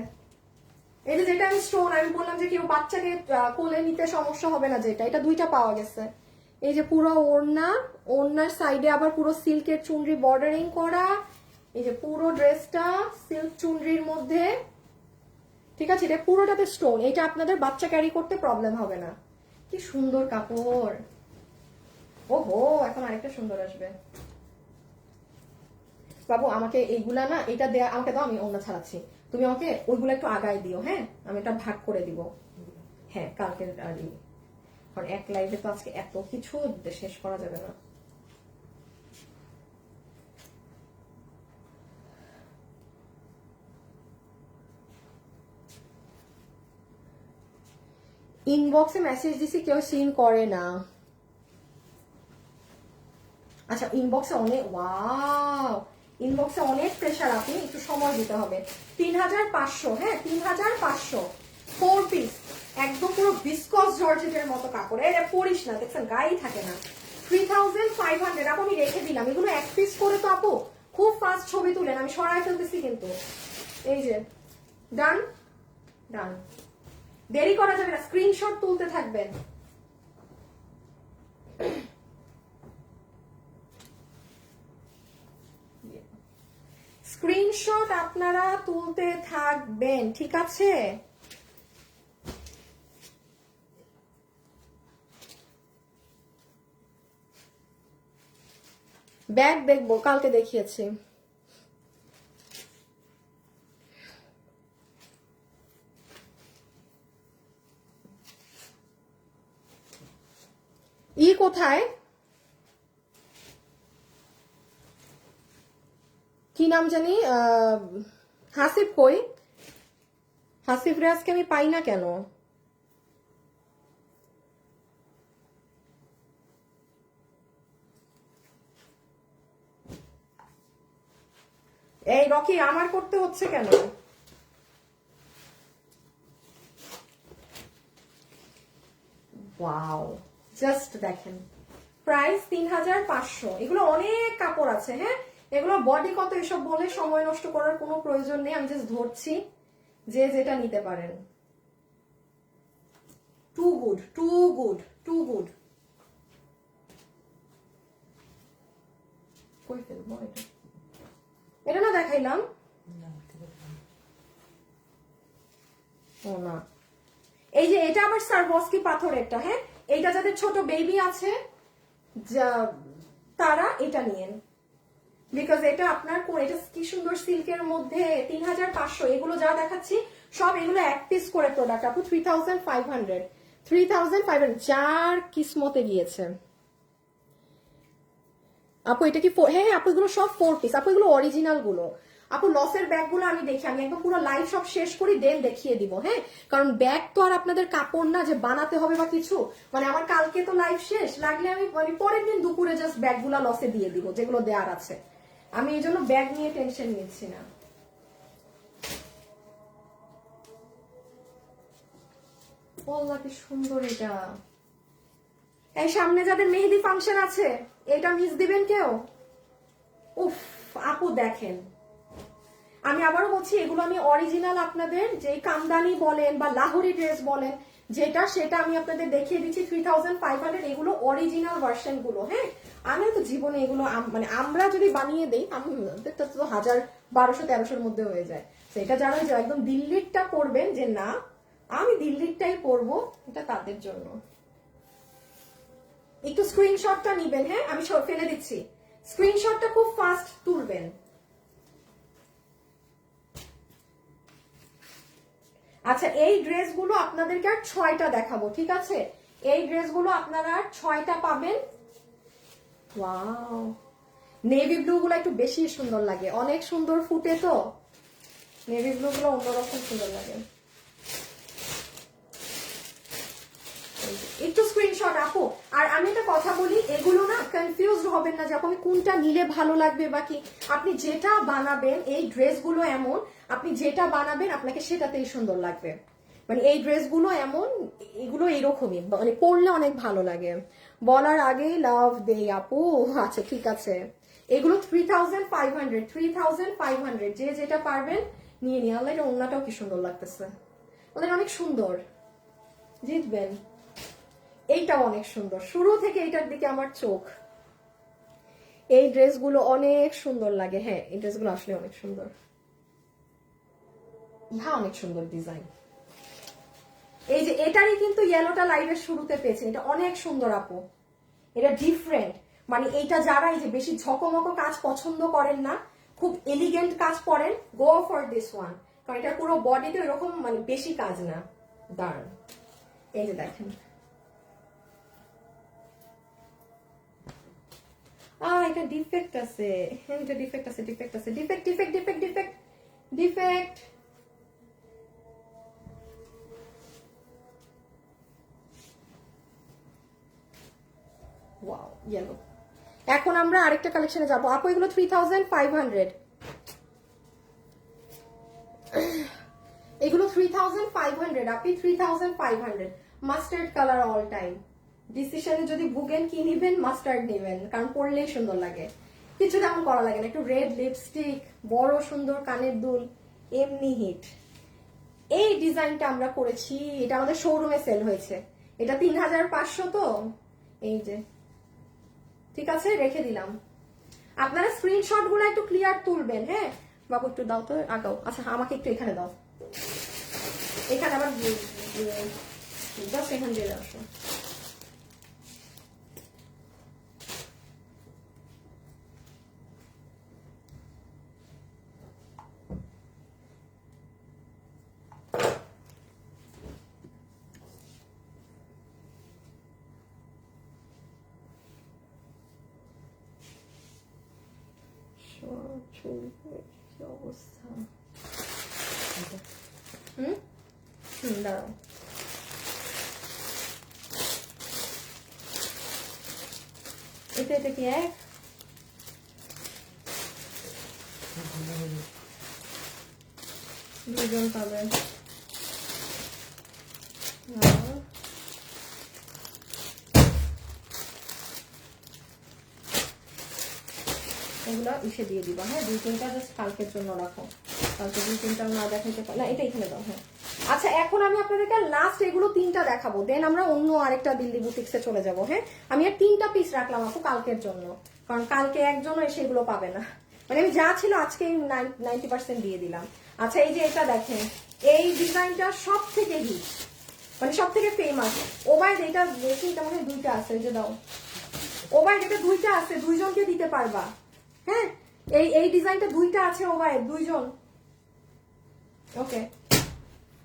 এটা যেটা আমি স্টোন, আমি বললাম যে কেউ বাচ্চাকে কোলে নিতে সমস্যা হবে না, যেটা এটা 2টা পাওয়া গেছে। এই যে পুরো ওড়না, ওড়নার সাইডে আবার পুরো সিল্কের চুনরি বর্ডারিং করা। এই যে পুরো ড্রেসটা সিল্ক চুনরির মধ্যে, ঠিক আছে? এটা পুরোটাতে স্টোন। এটা আপনাদের বাচ্চা ক্যারি করতে প্রবলেম হবে না। কি সুন্দর কাপড়। ওহো, এখন আরেকটা সুন্দর আসবে। বাবু আমাকে এইগুলা না, এটা দেয়া আমাকে দাও, আমি অন্য ছাড়াচ্ছি। তুমি আমাকে ওইগুলো একটু আগায় দিও, হ্যাঁ আমি এটা ভাগ করে দিব। হ্যাঁ কালকে কারণ এক লাইভে তো আজকে এত কিছু শেষ করা যাবে না। ইনবক্সে মেসেজ দিছি, কেউ সিন করে না। আচ্ছা ইনবক্সে অনেক, ওয়াও ইনবক্সে অনেক প্রেশার, আপনি একটু সময় দিতে হবে। 3500, হ্যাঁ 3500, 4 পিস, একদম পুরো বিস্কস জর্জেটের মতো কাপড়। এটা পরিস না, দেখছেন গায়েই থাকে না। 3500 আপু, আমি রেখে দিলাম। এগুলো 1 পিস করে তো আপু খুব ফাস্ট ছবি তুলেন, আমি সরাই ফেলতেছি কিন্তু। এই যে ডান ডান, দেরি করা যাবে না, স্ক্রিনশট তুলতে থাকবেন। স্ক্রিনশট আপনারা তুলতে থাকবেন, ঠিক আছে? ব্যাগ দেখবো, কালকে দেখিয়েছি। কোথায়, কি নাম জানি, হাসিব কই? হাসিব রিয়াজকে আমি পাই না কেন? এই রকি, আমার করতে হচ্ছে কেন? ওয়াও, জাস্ট দেখেন, প্রাইস 3500। এগুলো অনেক কাপড় আছে, হ্যাঁ এগুলো বডি কত এসব বলে সময় নষ্ট করার কোনো প্রয়োজন নেই, আমি জাস্ট ধরছি যে যেটা নিতে পারেন। Too good, too good, too good. কই ফেলবো এটা? এটা না দেখাইলাম? ও না, এই যে এটা আবার সারবস্কি পাথরেরটা, হ্যাঁ এইটা যাদের ছোট বেবি আছে তারা এটা নিয়েন, বিকজ এটা আপনার এটা কি সুন্দর সিল্কের মধ্যে। 3500, এগুলো যা দেখাচ্ছি সব এগুলো 1 পিস করে প্রোডাক্ট আপু। 3500, 3500 যার কিসমতে গিয়েছে আপু। এটা কি হ্যাঁ হ্যাঁ আপু, এগুলো সব 4 পিস আপু, এগুলো অরিজিনাল গুলো আপু। লসের ব্যাগ গুলো আমি দেখি, আমি একদম পুরো লাইভ সব শেষ করি দেন দেখিয়ে দিব, হ্যাঁ কারণ ব্যাগ তো আর আপনাদের কাপড় না যে বানাতে হবে বা কিছু। মানে আমার কালকে তো লাইভ শেষ, লাগলে আমি মানে পরের দিন দুপুরে জাস্ট ব্যাগ গুলা লসে দিয়ে দিব যেগুলো দেওয়ার আছে। আমি এই জন্য ব্যাগ নিয়ে টেনশন নিচ্ছি না। বললা কি সুন্দর এটা। এই সামনে যাদের মেহেদি ফাংশন আছে এটা মিস দিবেন কেউ? উফ আপু দেখেন, আমি আবারও বলছি এগুলো আমি অরিজিনাল আপনাদের যে কামদানি বলেন বা লাহোরি ড্রেস বলেন যেটা সেটা আমি আপনাদের দেখিয়ে দিচ্ছি 3500। এগুলো অরিজিনাল ভার্সন গুলো। হ্যাঁ, আমি তো জীবনে এগুলো মানে আমরা যদি বানিয়ে দেই আমাদের তো 1000 1200 1300-র মধ্যে হয়ে যায়। সেটা যারা একদম দিল্লিরটা করবেন যে না আমি দিল্লিরটাই পরবো, এটা তাদের জন্য। একটু স্ক্রিনশটটা নিবেন। হ্যাঁ, আমি ফেলে দিচ্ছি, স্ক্রিনশটটা খুব ফাস্ট তুলবেন। আচ্ছা, এই ড্রেসগুলো আপনাদেরকে আর 6টা দেখাবো, ঠিক আছে? এই ড্রেসগুলো আপনারা 6টা পাবেন। ওয়াও, নেভি ব্লু গুলো একটু বেশি সুন্দর লাগে, অনেক সুন্দর ফুটে তো নেভি ব্লু গুলো অন্যরকম সুন্দর লাগে। একটু স্ক্রিনশট আপু। আর আমি একটা কথা বলি, এগুলো না কনফিউজড হবেন না যে আপনি কোনটা নিলে ভালো লাগবে বা কি। আপনি যেটা বানাবেন, এই ড্রেসগুলো এমন আপনি যেটা বানাবেন আপনাকে সেটাতেই সুন্দর লাগবে। মানে এই ড্রেসগুলো এমন, এগুলো এইরকমই, মানে পরলে অনেক ভালো লাগে। বলার আগেই লাভ দেই আপু। আচ্ছা ঠিক আছে, এগুলো 3500 3500, যে যেটা পারবেন নিয়ে নিয়ে। আল্লাহ, এটা ওড়নাটাও কি সুন্দর লাগতেছে, ওদের অনেক সুন্দর, জিতবেন। এইটাও অনেক সুন্দর, শুরু থেকে এইটার দিকে আমার চোখ। এই ড্রেসগুলো অনেক সুন্দর লাগে। হ্যাঁ, এই ড্রেসগুলো আসলে অনেক সুন্দর। ইহা অনেক সুন্দর ডিজাইন। এই যে এটারই কিন্তু ইয়েলোটা লাইভের শুরুতে পেয়েছে, এটা অনেক সুন্দর আপু, এটা ডিফারেন্ট। মানে এইটা যারা এই যে বেশি ঝকমক কাজ পছন্দ করেন না, খুব এলিগেন্ট কাজ পরেন, গো ফর দিস ওয়ান। কারণ এটা পুরো বডিতে এরকম মানে বেশি কাজ না, দাঁড়ান এই যে দেখেন। এটা ডিফেক্ট আছে। হ্যাঁ, এটা ডিফেক্ট আছে, ডিফেক্ট আছে, defect defect defect defect defect. Wow, yellow. এখন আমরা আরেকটা কালেকশনে যাবো আপু। এগুলো 3500, এগুলো 3500 আপনি, 3500। Mustard colour all time. ডিসিশনে যদি ভুগেন কি নিবেন, মাস্টার্ড নেবেন, কারণ পরলেই সুন্দর লাগে, কিছু তেমন করা লাগে না। একটু রেড লিপস্টিক, বড় সুন্দর কানের দুল, এমনি হিট। এই ডিজাইনটা আমরা করেছি, এটা আমাদের শোরুমে সেল হয়েছে। এটা 3500 তো, এই যে ঠিক আছে, রেখে দিলাম। আপনারা স্ক্রিনশট গুলো একটু ক্লিয়ার তুলবেন। হ্যাঁ বাবু, একটু দাও তো আগাও। আচ্ছা, আমাকে একটু এখানে দাও, এখানে আবার জাস্ট এখান দিয়ে আসো। কি অবস্থা। দাঁড়াও, এটা কি এক দুজন পাবেন। এগুলো ইসে দিয়ে দিবা। হ্যাঁ, 2-3টা জাস্ট কালকের জন্য রাখো, কালকে 2-3টা না দেখাইতে পারলে না, এটা এখানে দাও। হ্যাঁ, আচ্ছা এখন আমি আপনাদেরকে লাস্ট এগুলো 3টা দেখাবো, দেন আমরা অন্য আরেকটা দিল্লি বুটিক্সে চলে যাব। হ্যাঁ, আমি আর 3টা পিস রাখলাম আপু কালকের জন্য, কারণ কালকে একজনও এসে এগুলো পাবে না। মানে আমি যা ছিল আজকে 90% দিয়ে দিলাম। আচ্ছা, এই যে এটা দেখেন, এই ডিজাইনটা সব থেকে হিট, মানে সব থেকে ফেমাস। ওবাইদ, এটা দেখি এটা মনে হয় 2টা আছে, এই যে দাও। ওবাইদ, এটা 2টা আছে, 2জনকে দিতে পারবা। হ্যাঁ, এই ডিজাইনটা 2টা আছে ওবাইদ, 2জন। ওকে,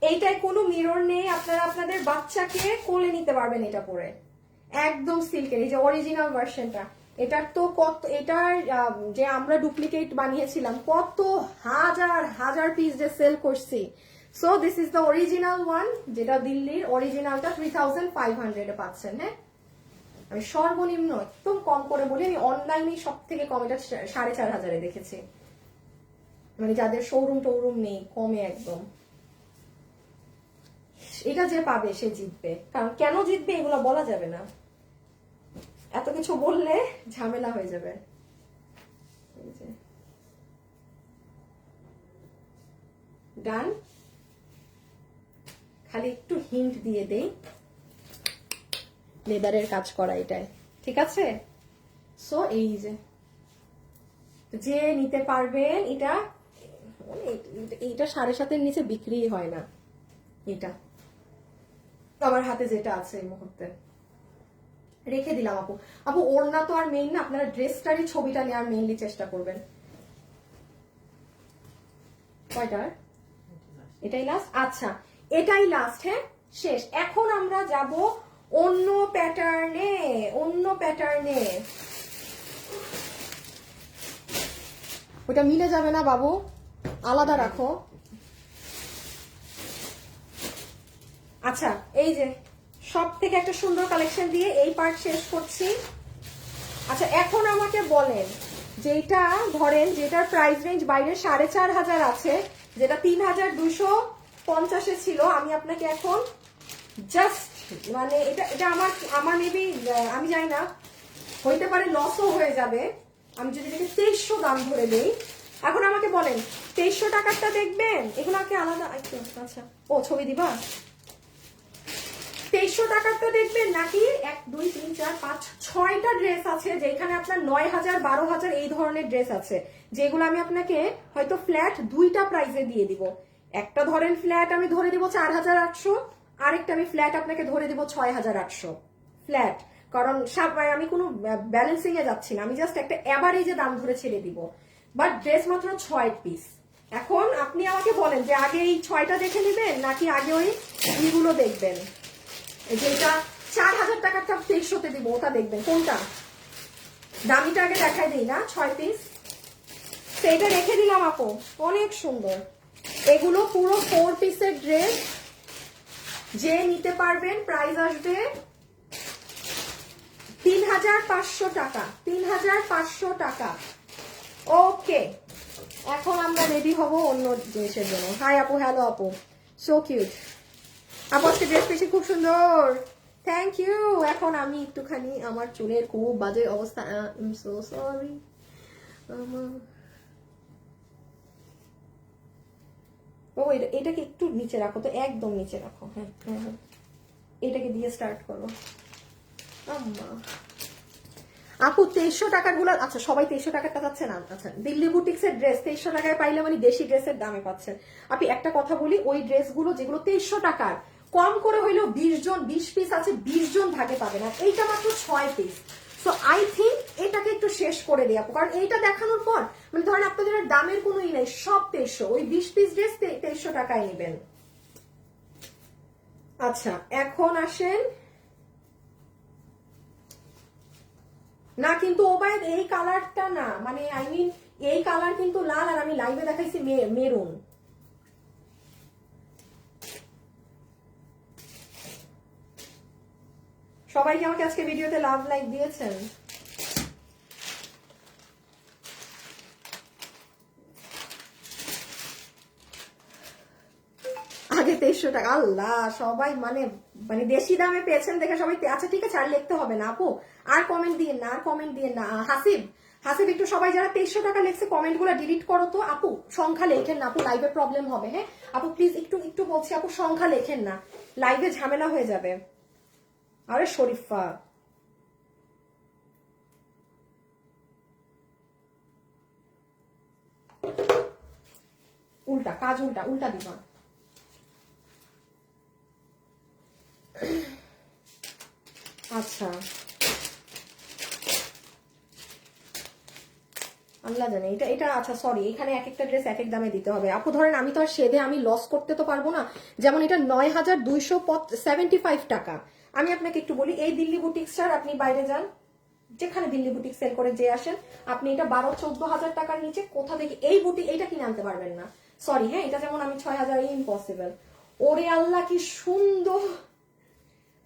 এইটায় কোনো মিরর নেই, আপনারা আপনাদের বাচ্চাকে কোলে নিতে পারবেন এটা পরে, একদম সিল্কের। এই যে অরিজিনাল ভার্সনটা, এটার তো কত, এটার যে আমরা ডুপ্লিকেট বানিয়েছিলাম কত হাজার হাজার পিস যে সেল করছি। So this is the original one, যেটা দিল্লির অরিজিনালটা 3500 পাচ্ছেন। হ্যাঁ, আমি সর্বনিম্ন একদম কম করে বলি, আমি অনলাইনে সব থেকে কম এটা 4500 দেখেছি, মানে যাদের শোরুম টোরুম নেই, কমে একদম। এটা যে পাবে সে জিতবে, কারণ কেন জিতবে এগুলো বলা যাবে না, এত কিছু বললে ঝামেলা হয়ে যাবে। ডান, খালি একটু হিন্ট দিয়ে দেই, লেদারের কাজ করা এটায়, ঠিক আছে? সো এই যে নিতে পারবেন, এটা এইটা 7.5-এর নিচে বিক্রি হয় না। এটা আমার হাতে যেটা আছে এই মুহূর্তে রেখে দিলাম আপু। আপু ওড়না তো আর মেইন না, আপনারা ড্রেসটারই ছবিটা নেওয়ার মেইনলি চেষ্টা করবেন। কয়টার? এটাই লাস্ট? আচ্ছা এটাই লাস্ট, হ্যাঁ শেষ। এখন আমরা যাব অন্য প্যাটার্নে। অন্য প্যাটার্নে ওটা মিলে যাবে না বাবু, আলাদা রাখো। আচ্ছা এই যে সব থেকে একটা সুন্দর কালেকশন দিয়ে এই পার্ট শেষ করছি। আচ্ছা এখন আমাকে বলেন, যেটা ধরেন যেটার প্রাইস রেঞ্জ বাইরে 4,500 আছে, যেটা 3,250 ছিল, আমি আপনাকে এখন জাস্ট মানে এটা আমার মেবি আমি জানি না, হইতে পারে লসও হয়ে যাবে আমি যদি এটাকে 2300 দাম ধরে দেই। এখন আমাকে বলেন 2300 টাকারটা দেখবেন, এগুলো কি আলাদা? আচ্ছা ও ছবি দিবা? 2300 টাকারটা দেখবেন নাকি 1 2 3 4 5 6টা ড্রেস আছে, যেখানে আপনার 9,000 12,000 এই ধরনের ড্রেস আছে, যেগুলো আমি আপনাকে হয়তো ফ্ল্যাট 2টা প্রাইসে দিয়ে দিব। একটা ধরেন ফ্ল্যাট আমি ধরে দিব 4,800, আরেকটা আমি ফ্ল্যাট আপনাকে ধরে দিব 6,800 ফ্ল্যাট। কারণ আমি কোনো ব্যালেন্সিং এ যাচ্ছি না, আমি জাস্ট একটা এভারেজে দাম ধরে ছেড়ে দিব। বাট ড্রেস মাত্র 6 পিস। এখন আপনি আমাকে বলেন যে আগে এই 6টা দেখে নেবেন নাকি আগে ওই ইগুলো দেখবেন, যেটা 4,000 টাকারটা 2300-তে দিব, ওটা দেখবেন কোনটা? দামিটা আগে দেখাই দিই না, 6 পিস। সেটা রেখে দিলাম আপু, অনেক সুন্দর। এগুলো পুরো 4 পিসের ড্রেস, যে নিতে পারবেন প্রাইস আসবে 3,500 টাকা। 3,500 টাকা। ওকে এখন আমরা রেডি হব অন্য জিনিসের জন্য। হাই আপু, হ্যালো আপু, সো কিউট আপু, আজকে ড্রেস পেয়েছি খুব সুন্দর, থ্যাংক ইউ। এখন আমি একটুখানি আমার চুলের খুব বাজে অবস্থা, সো সরি। ও এটাকে একটু নিচে রাখো তো, একদম নিচে রাখো। হ্যাঁ হ্যাঁ এটাকে দিয়ে স্টার্ট করো। আপু 2300 টাকার গুলো, আচ্ছা সবাই 2300 টাকারটা পাচ্ছে না। আচ্ছা দিল্লি বুটিক্স এর ড্রেস 2300 টাকায় পাইলে মানে দেশি ড্রেসের দামে পাচ্ছেন। আপনি একটা কথা বলি, ওই ড্রেসগুলো যেগুলো 2300 টাকার কম করে হইলেও 20 পিস আছে, 20 জন ভাগে পাবে না, এইটা মাত্র 6 পিস। সো আই থিঙ্ক এটাকে একটু শেষ করে দিই আপু, কারণ এইটা দেখানোর পর মানে ধরেন আপনাদের দামের কোনো ই নাই, সব 2300, ওই 20 পিস ড্রেস 2300 টাকায় নেবেন। আচ্ছা এখন আসেন না, কিন্তু ওবায়দ এই কালারটা না, মানে আই মিন এই কালার কিন্তু লাল, আর আমি লাইভে দেখাইছি মেরুন। সবাই কি আমাকে আজকে ভিডিওতে লাভ লাইক দিয়েছেন? আগে 2300 টাকা, আল্লাহ সবাই মানে মানে দেশি দামে পেয়েছেন দেখে সবাই। আচ্ছা ঠিক আছে, আর লিখতে হবে না আপু, আর কমেন্ট দিয়ে না, আর কমেন্ট দিয়ে না। হাসিব একটু সবাই যারা 2300 টাকা লিখছে কমেন্ট গুলো ডিলিট করো তো আপু, সংখ্যা লেখেন না আপু, লাইভে প্রবলেম হবে। হ্যাঁ আপু প্লিজ একটু বলছি আপু, সংখ্যা লেখেন না, লাইভে ঝামেলা হয়ে যাবে। আরে শরীফা উল্টা কাজ, উল্টা দিবা। আচ্ছা আল্লাহ জানে এটা আচ্ছা সরি, এখানে এক একটা ড্রেস এক এক দামে দিতে হবে আপু। ধরেন আমি তো আর সেদে আমি লস করতে তো পারবো না। যেমন এটা 9,275 টাকা। আমি আপনাকে একটু বলি, এই দিল্লি বুটিক্সটার আপনি বাইরে যান, যেখানে দিল্লি বুটিক সেল করে যে আসেন, আপনি এটা 12-14 হাজার টাকার নিচে কোথা থেকে এই বুটিক এইটা কিনে আনতে পারবেন না। সরি হ্যাঁ, এটা যেমন আমি 6,000 ইম্পসিবল। ওরে আল্লাহ কি সুন্দর,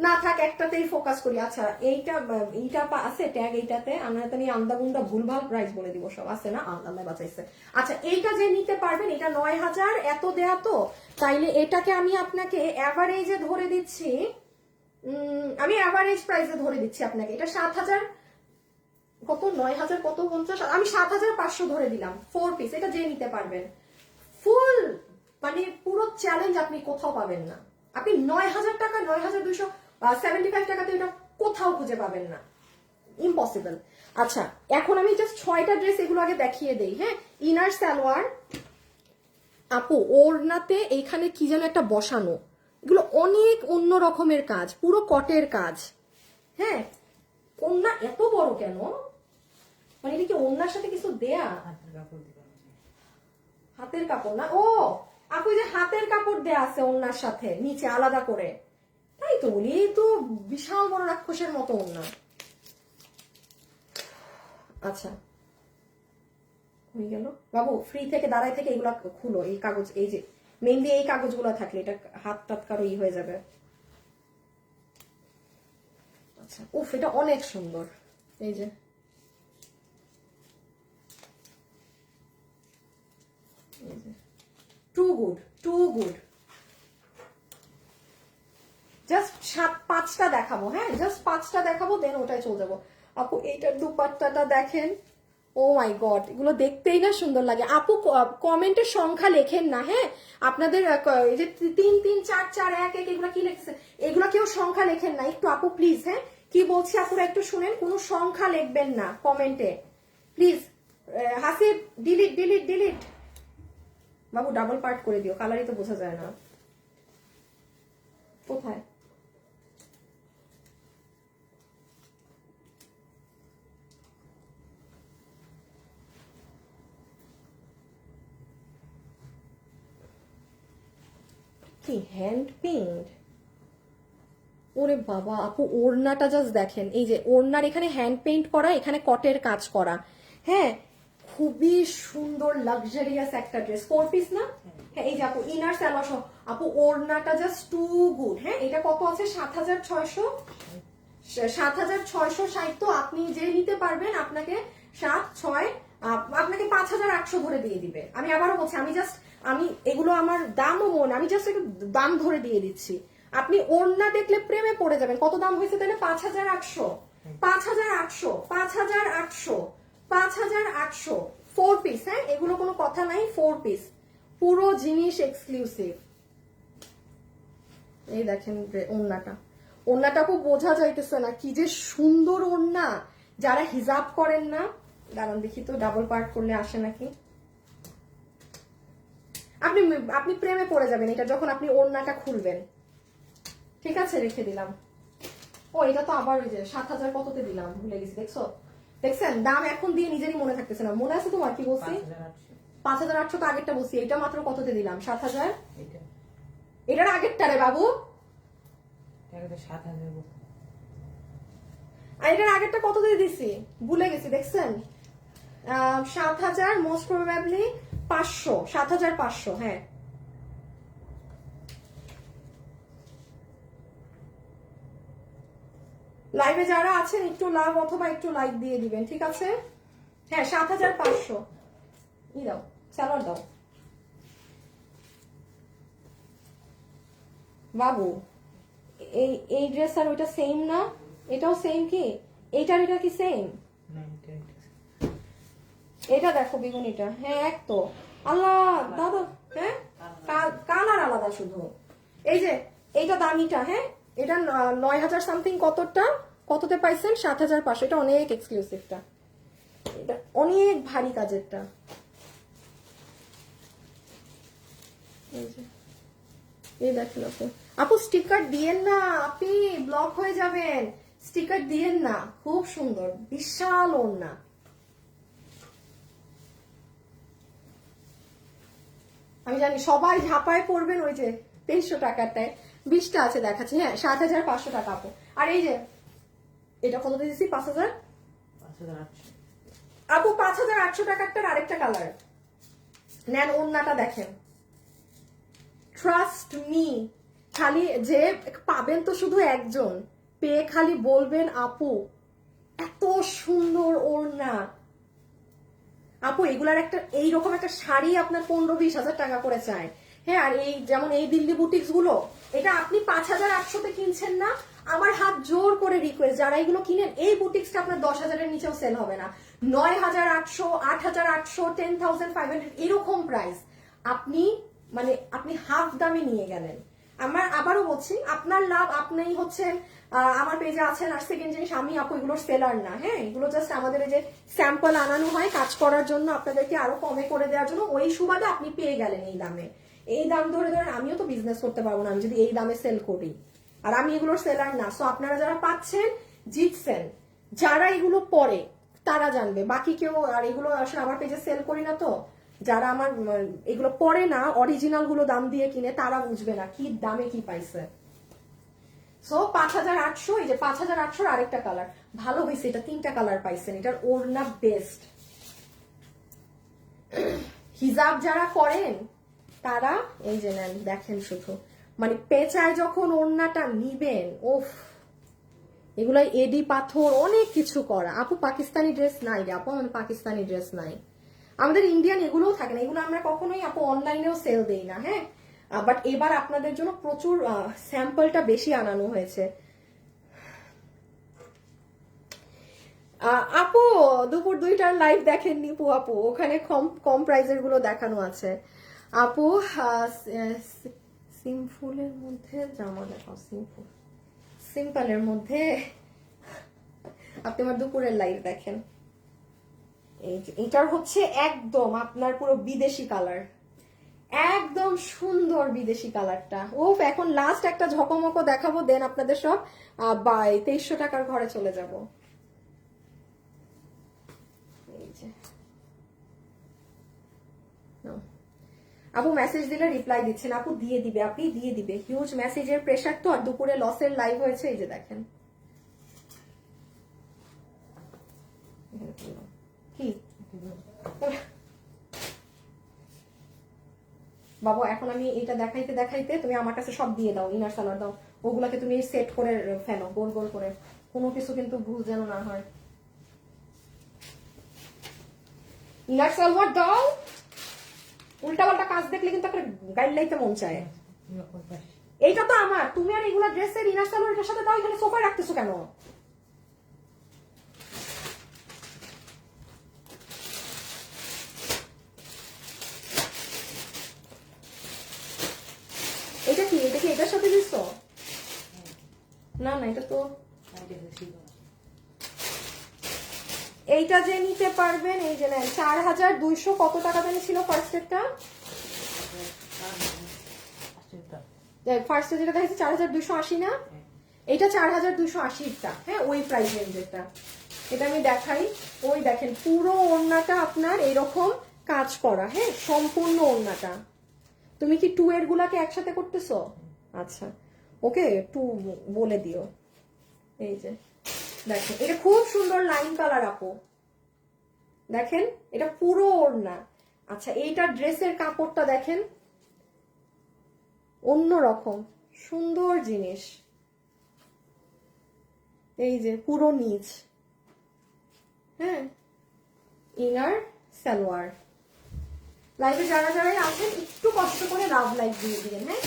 না থাক একটাতেই ফোকাস করি। আচ্ছা এইটা আছে ট্যাগ, এইটাতে আমরা তো আন্দাবুন্দা ভুলভাল প্রাইস বলে দিব, সব আছে না, আল্লাহ বাঁচাইছে। আচ্ছা এইটা যে নিতে পারবেন, এটা 9,000 এত দেয়া তো, তাইলে এটাকে আমি আপনাকে অ্যাভারেজে ধরে দিচ্ছি, আমি অ্যাভারেজ প্রাইসে ধরে দিচ্ছি আপনাকে। এটা 7,000 কত, 9,000 কত 50, আমি 7,500 ধরে দিলাম 4 পিস। এটা যে নিতে পারবেন ফুল মানে পুরো চ্যালেঞ্জ, আপনি কোথাও পাবেন না। আপনি 9,000 টাকা, 9,275 টাকাতে এটা কোথাও খুঁজে পাবেন না, ইম্পসিবল। আচ্ছা, এখন আমি জাস্ট 6টা ড্রেস এগুলো আগে দেখিয়ে দেই। হ্যাঁ, ইনার সালোয়ার আপু, ওড়নাতে এইখানে কি যেন একটা বসানো, এগুলো অনেক অন্য রকমের কাজ, পুরো কটের কাজ। হ্যাঁ, ওড়না এত বড় কেন, মানে এটা কি ওড়নার সাথে কিছু দেয়া? হাতের কাপড় না, ও আপু যে হাতের কাপড় দেয়া আছে ওড়নার সাথে নিচে আলাদা করে, তাই তো বলি, এই তো বিশাল বড় রাক্ষসের মতো ওড়না। আচ্ছা হয়ে গেল বাবু, ফ্রি থেকে দাঁড়ায় থেকে এগুলা খুলো, এই কাগজ, এই যে মেনলি এই কাগজগুলো থাকলে এটা হাত টাত কারো ই হয়ে যাবে। আচ্ছা, উফ এটা অনেক সুন্দর, এই যে too good, too good. Just 5টা দেখাবো, হ্যাঁ জাস্ট 5টা দেখাবো, দেন ওটাই চলে যাবো। আপু এইটার দুপাট্টাটা দেখেন, ও মাই গড, এগুলো দেখতেই না সুন্দর লাগে। আপু কমেন্টের সংখ্যা লেখেন না, হ্যাঁ আপনাদের এই যে 3 3 4 4 1 1 এগুলো কি লিখছে, এগুলো কেউ সংখ্যা লেখেন না একটু আপু প্লিজ। হ্যাঁ কি বলছি আপুরা একটু শুনেন, কোনো সংখ্যা লিখবেন না কমেন্টে please. Hasib delete delete delete, Babu double part করে দিও, কালারই তো বোঝা যায় না। কোথায় কি হ্যান্ড পেইন্ট, ওরে বাবা আপু ওড়নাটা জাস্ট দেখেন, এই যে ওড়নার এখানে হ্যান্ড পেইন্ট করা, এখানে কটের কাজ করা। হ্যাঁ খুবই সুন্দর লাক্সারিয়াস একটা ড্রেস, 4 পিস না? হ্যাঁ এই যে আপু ইনার সালোয়ার সহ, আপু ওড়নাটা জাস্ট টু গুড। হ্যাঁ এটা কত আছে, 7,600, 7,660। তো আপনি যে নিতে পারবেন আপনাকে 7 6 আপনাকে 5,800 ধরে দিয়ে দিবে। আমি আবারও বলছি, আমি এগুলো আমার দামও মনে, আমি জাস্ট একটু দাম ধরে দিয়ে দিচ্ছি, আপনি ওড়না দেখলে প্রেমে পড়ে যাবেন। কত দাম হয়েছে তাহলে, 5,800, 5,800, 5,800, 5,800, 4 পিস। হ্যাঁ এগুলো কোনো কথা নাই, 4 পিস, পুরো জিনিস এক্সক্লুসিভ। এই দেখেন ওড়নাটা, ওড়নাটা খুব বোঝা যাইতেছে না কি যে সুন্দর ওড়না। যারা হিজাব করেন না, দাঁড়ান দেখি তো ডাবল পার্ট করলে আসে নাকি, আপনি প্রেমে পড়ে যাবেন এটা যখন আপনি ওড়নাটা খুলবেন। ঠিক আছে রেখে দিলাম। ও এটা তো আবার ওই যে 7,000 কততে দিলাম ভুলে গেছি, দেখছেন দাম এখন দিয়ে নিজেরই মনে থাকতেছে না। মনে আছে তোমার কি বলছি, 5,800 তো আগেরটা বলছি, এটা মাত্র কততে দিলাম, 7,000। এটার আগেরটা রে বাবু, আর এটার আগেরটা কততে দিছি ভুলে গেছি, দেখছেন 7,000, মোস্ট প্রবাবলি 500, 7,500। হ্যাঁ লাইভে যারা আছেন একটু লাভ অথবা একটু লাইক দিয়ে দিবেন, ঠিক আছে। হ্যাঁ 7,500 ই দাও, স্যালাড দাও বাবু। এই ড্রেস আর ওইটা সেম না, এটাও সেম কি, এইটার এটা কি সেম, এটা দেখো বেগুনিটা, হ্যাঁ এক তো, আল্লাহ দাদা, হ্যাঁ কালার আলাদা শুধু। এই যে এইটা দামিটা, হ্যাঁ এটা 9,000 সামথিং, কততে পাইছেন, 7,500। এটা অনেক এক্সক্লুসিভটা, এটা অনেক ভারী কাজেরটা। এই দেখেন আপু, আপু স্টিকার দিয়েন না, আপনি ব্লক হয়ে যাবেন, স্টিকার দিয়েন না। খুব সুন্দর বিশাল ওড়না, আমি জানি সবাই ঝাঁপায় পড়বেন ওই যে 2300 টাকারটায়, 20টা আছে দেখাচ্ছি। হ্যাঁ 7,500 টাকা আপু। আর এই যে এটা কত দিয়েছি, 5,000 আপু, 5,800 টাকারটার আরেকটা কালার নেন, ওড়নাটা দেখেন, ট্রাস্ট মি। খালি যে পাবেন তো শুধু একজন, পেয়ে খালি বলবেন আপু এত সুন্দর ওড়না। আপু এগুলার একটা এইরকম একটা শাড়ি আপনার 15-20 হাজার টাকা করে চায়। হ্যাঁ আর এই যেমন এই দিল্লি বুটিক্স গুলো, এটা আপনি 5,800-তে কিনছেন না, আমার হাত জোর করে রিকোয়েস্ট, যারা এগুলো কিনেন এই বুটিক্সটা আপনার 10,000-এর নিচেও সেল হবে না। 9,800, 8,800, 10,500 এরকম প্রাইস, আপনি হাফ দামে নিয়ে গেলেন। আমার আবারও বলছি, আপনার লাভ, আপনি হচ্ছেন আমার পেজে আছেন। আর সেকেন্ড জিনিস, আমি আপু এগুলোর সেলার না, হ্যাঁ, এগুলো জাস্ট আমাদের এই যে স্যাম্পল আনানো হয় কাজ করার জন্য, আপনাদেরকে আরো কমে করে দেওয়ার জন্য। ওই সুবাদে আপনি পেয়ে গেলেন এই দামে। এই দাম ধরে ধরে আমিও তো বিজনেস করতে পারবো না আমি যদি এই দামে সেল করি, আর আমি এগুলোর সেলার না। সো আপনারা যারা পাচ্ছেন জিতছেন, যারা এগুলো পরে তারা জানবে, বাকি কেউ। আর এগুলো আসলে আমার পেজে সেল করি না, তো যারা আমার এগুলো পরে না, অরিজিনাল গুলো দাম দিয়ে কিনে, তারা বুঝবে না কি দামে কি পাইছে। সো 5800, এই যে 5800 আরেকটা কালার ভালো হয়েছে, এটা 3টা কালার পাইছেন, এটার ওড়না বেস্ট। হিজাব যারা করেন তারা এই যে নেন, দেখেন শুধু, মানে পেঁচায় যখন ওড়নাটা নিবেন, ওফ, এগুলো এডি পাথর অনেক কিছু করা। আপু পাকিস্তানি ড্রেস নাই রে আপু, আমাদের পাকিস্তানি ড্রেস নাই, আমাদের ইন্ডিয়ান এগুলোও থাকে না, এগুলো আমরা কখনোই আপু অনলাইনেও সেল দেই না, হ্যাঁ। বাট এবার আপনাদের জন্য প্রচুর স্যাম্পলটা বেশি আনানো হয়েছে। আপু দুপুর 2টার লাইভ দেখেন নিপু আপু, ওখানে কম কম প্রাইজের গুলো দেখানো আছে। আপু সিম্পলের মধ্যে জামা দেখাও, সিম্পলের মধ্যে আপনি আমার দুপুরের লাইভ দেখেন। এটার হচ্ছে একদম আপনার পুরো বিদেশি কালার, একদম সুন্দর বিদেশি কালারটা। ও এখন লাস্ট একটা ঝকমকো দেখাবো, দেন আপনাদের সব 2300 টাকার ঘরে চলে যাব। আপু মেসেজ দিলে রিপ্লাই দিচ্ছেন, আপু দিয়ে দিবে, আপনি দিয়ে দিবে, হিউজ মেসেজের প্রেশার তো। আর দুপুরে লসের লাইভ হয়েছে, এই যে দেখেন কি বাবু, এখন আমি এটা দেখাইতে দেখাইতে তুমি আমার কাছে সব দিয়ে দাও, ইনার সালোয়ার দাও, ওগুলাকে তুমি সেট করে ফেলো গোল গোল করে, কোনো কিছু কিন্তু ভুল যেন না হয়। ইনার সালোয়ার দাও, উল্টা পাল্টা কাজ দেখলে কিন্তু একটা গাইডলাইতে মন চায়। এইটা তো আমার, তুমি আর এগুলা ড্রেসের ইনার সালোয়ারের সাথে দাও, এখানে সোফায় রাখতেছো কেন? এটা কি, এটা কি এটার সাথে দিছো? না না, এটা তো এইটা যে নিতে পারবেন, এই যে নেন 4200, কত টাকা জানি ছিল ফার্স্ট এরটা, ফার্স্টে যেটা দেখাচ্ছি 4280 না, এটা 4280টা, হ্যাঁ ওই প্রাইস রেঞ্জেরটা। এটা আমি দেখাই, ওই দেখেন পুরো ওড়নাটা আপনার এরকম কাজ করা, হ্যাঁ সম্পূর্ণ ওড়নাটা। তুমি কি 2 এর গুলাকে একসাথে করতেছো? আচ্ছা ওকে, 2 বলে দিও। এই যে দেখেন, এটা খুব সুন্দর লাইন কালার আপু, দেখেন এটা পুরো ওড়না। আচ্ছা এইটা ড্রেসের কাপড়টা দেখেন, অন্যরকম সুন্দর জিনিস। এই যে পুরো নিচ, হ্যাঁ ইনার সালোয়ার। লাইভে যারা যারাই আছেন একটু কষ্ট করে লাভ লাইক দিয়ে দিবেন, হ্যাঁ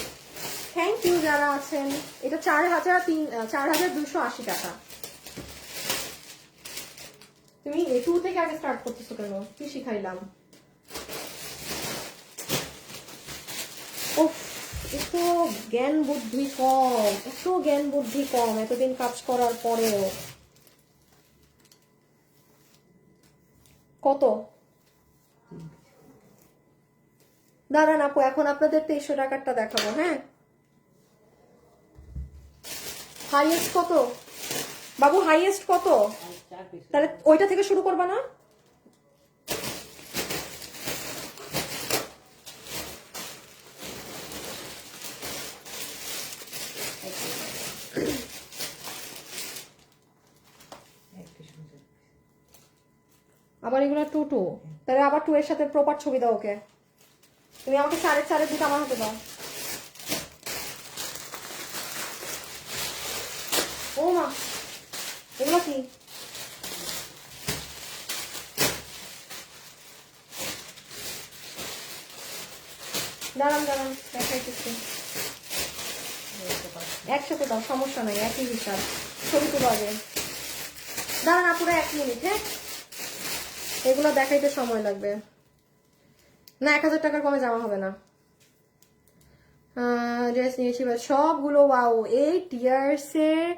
থ্যাংক ইউ যারা আছেন। এটা 4280 টাকা। তুমি 2 থেকে আগে স্টার্ট করতেছো কেন? কি শিখাইলাম? উফ, এত জ্ঞান বুদ্ধি কম, এত জ্ঞান বুদ্ধি কম এতদিন কাজ করার পরেও। কত? দাঁড়ান আপু, এখন আপনাদের 2300 টাকারটা দেখাবো, হ্যাঁ। হাইয়েস্ট কত বাবু, হাইয়েস্ট কত? তাহলে ওইটা থেকে শুরু করবা না? আবার এগুলো 2 তাহলে আবার 2 এর সাথে প্রপার ছবি দাও ওকে। তুমি আমাকে 4.5 দিতে আমার হাতে দাও। ও মা, এগুলো কি? দাঁড়ান দাঁড়ান দেখাইতেছি, একসাথে দাও, সমস্যা নাই, একই হিসাব। ছবি তুলো আগে, দাঁড়ান আপুরা 1 মিনিট, হ্যাঁ এগুলো দেখাইতে সময় লাগবে না। 1000 টাকার কমে জামা হবে না। ড্রেস নিয়েছি সবগুলো। ওয়াও, 8 ইয়ার্সের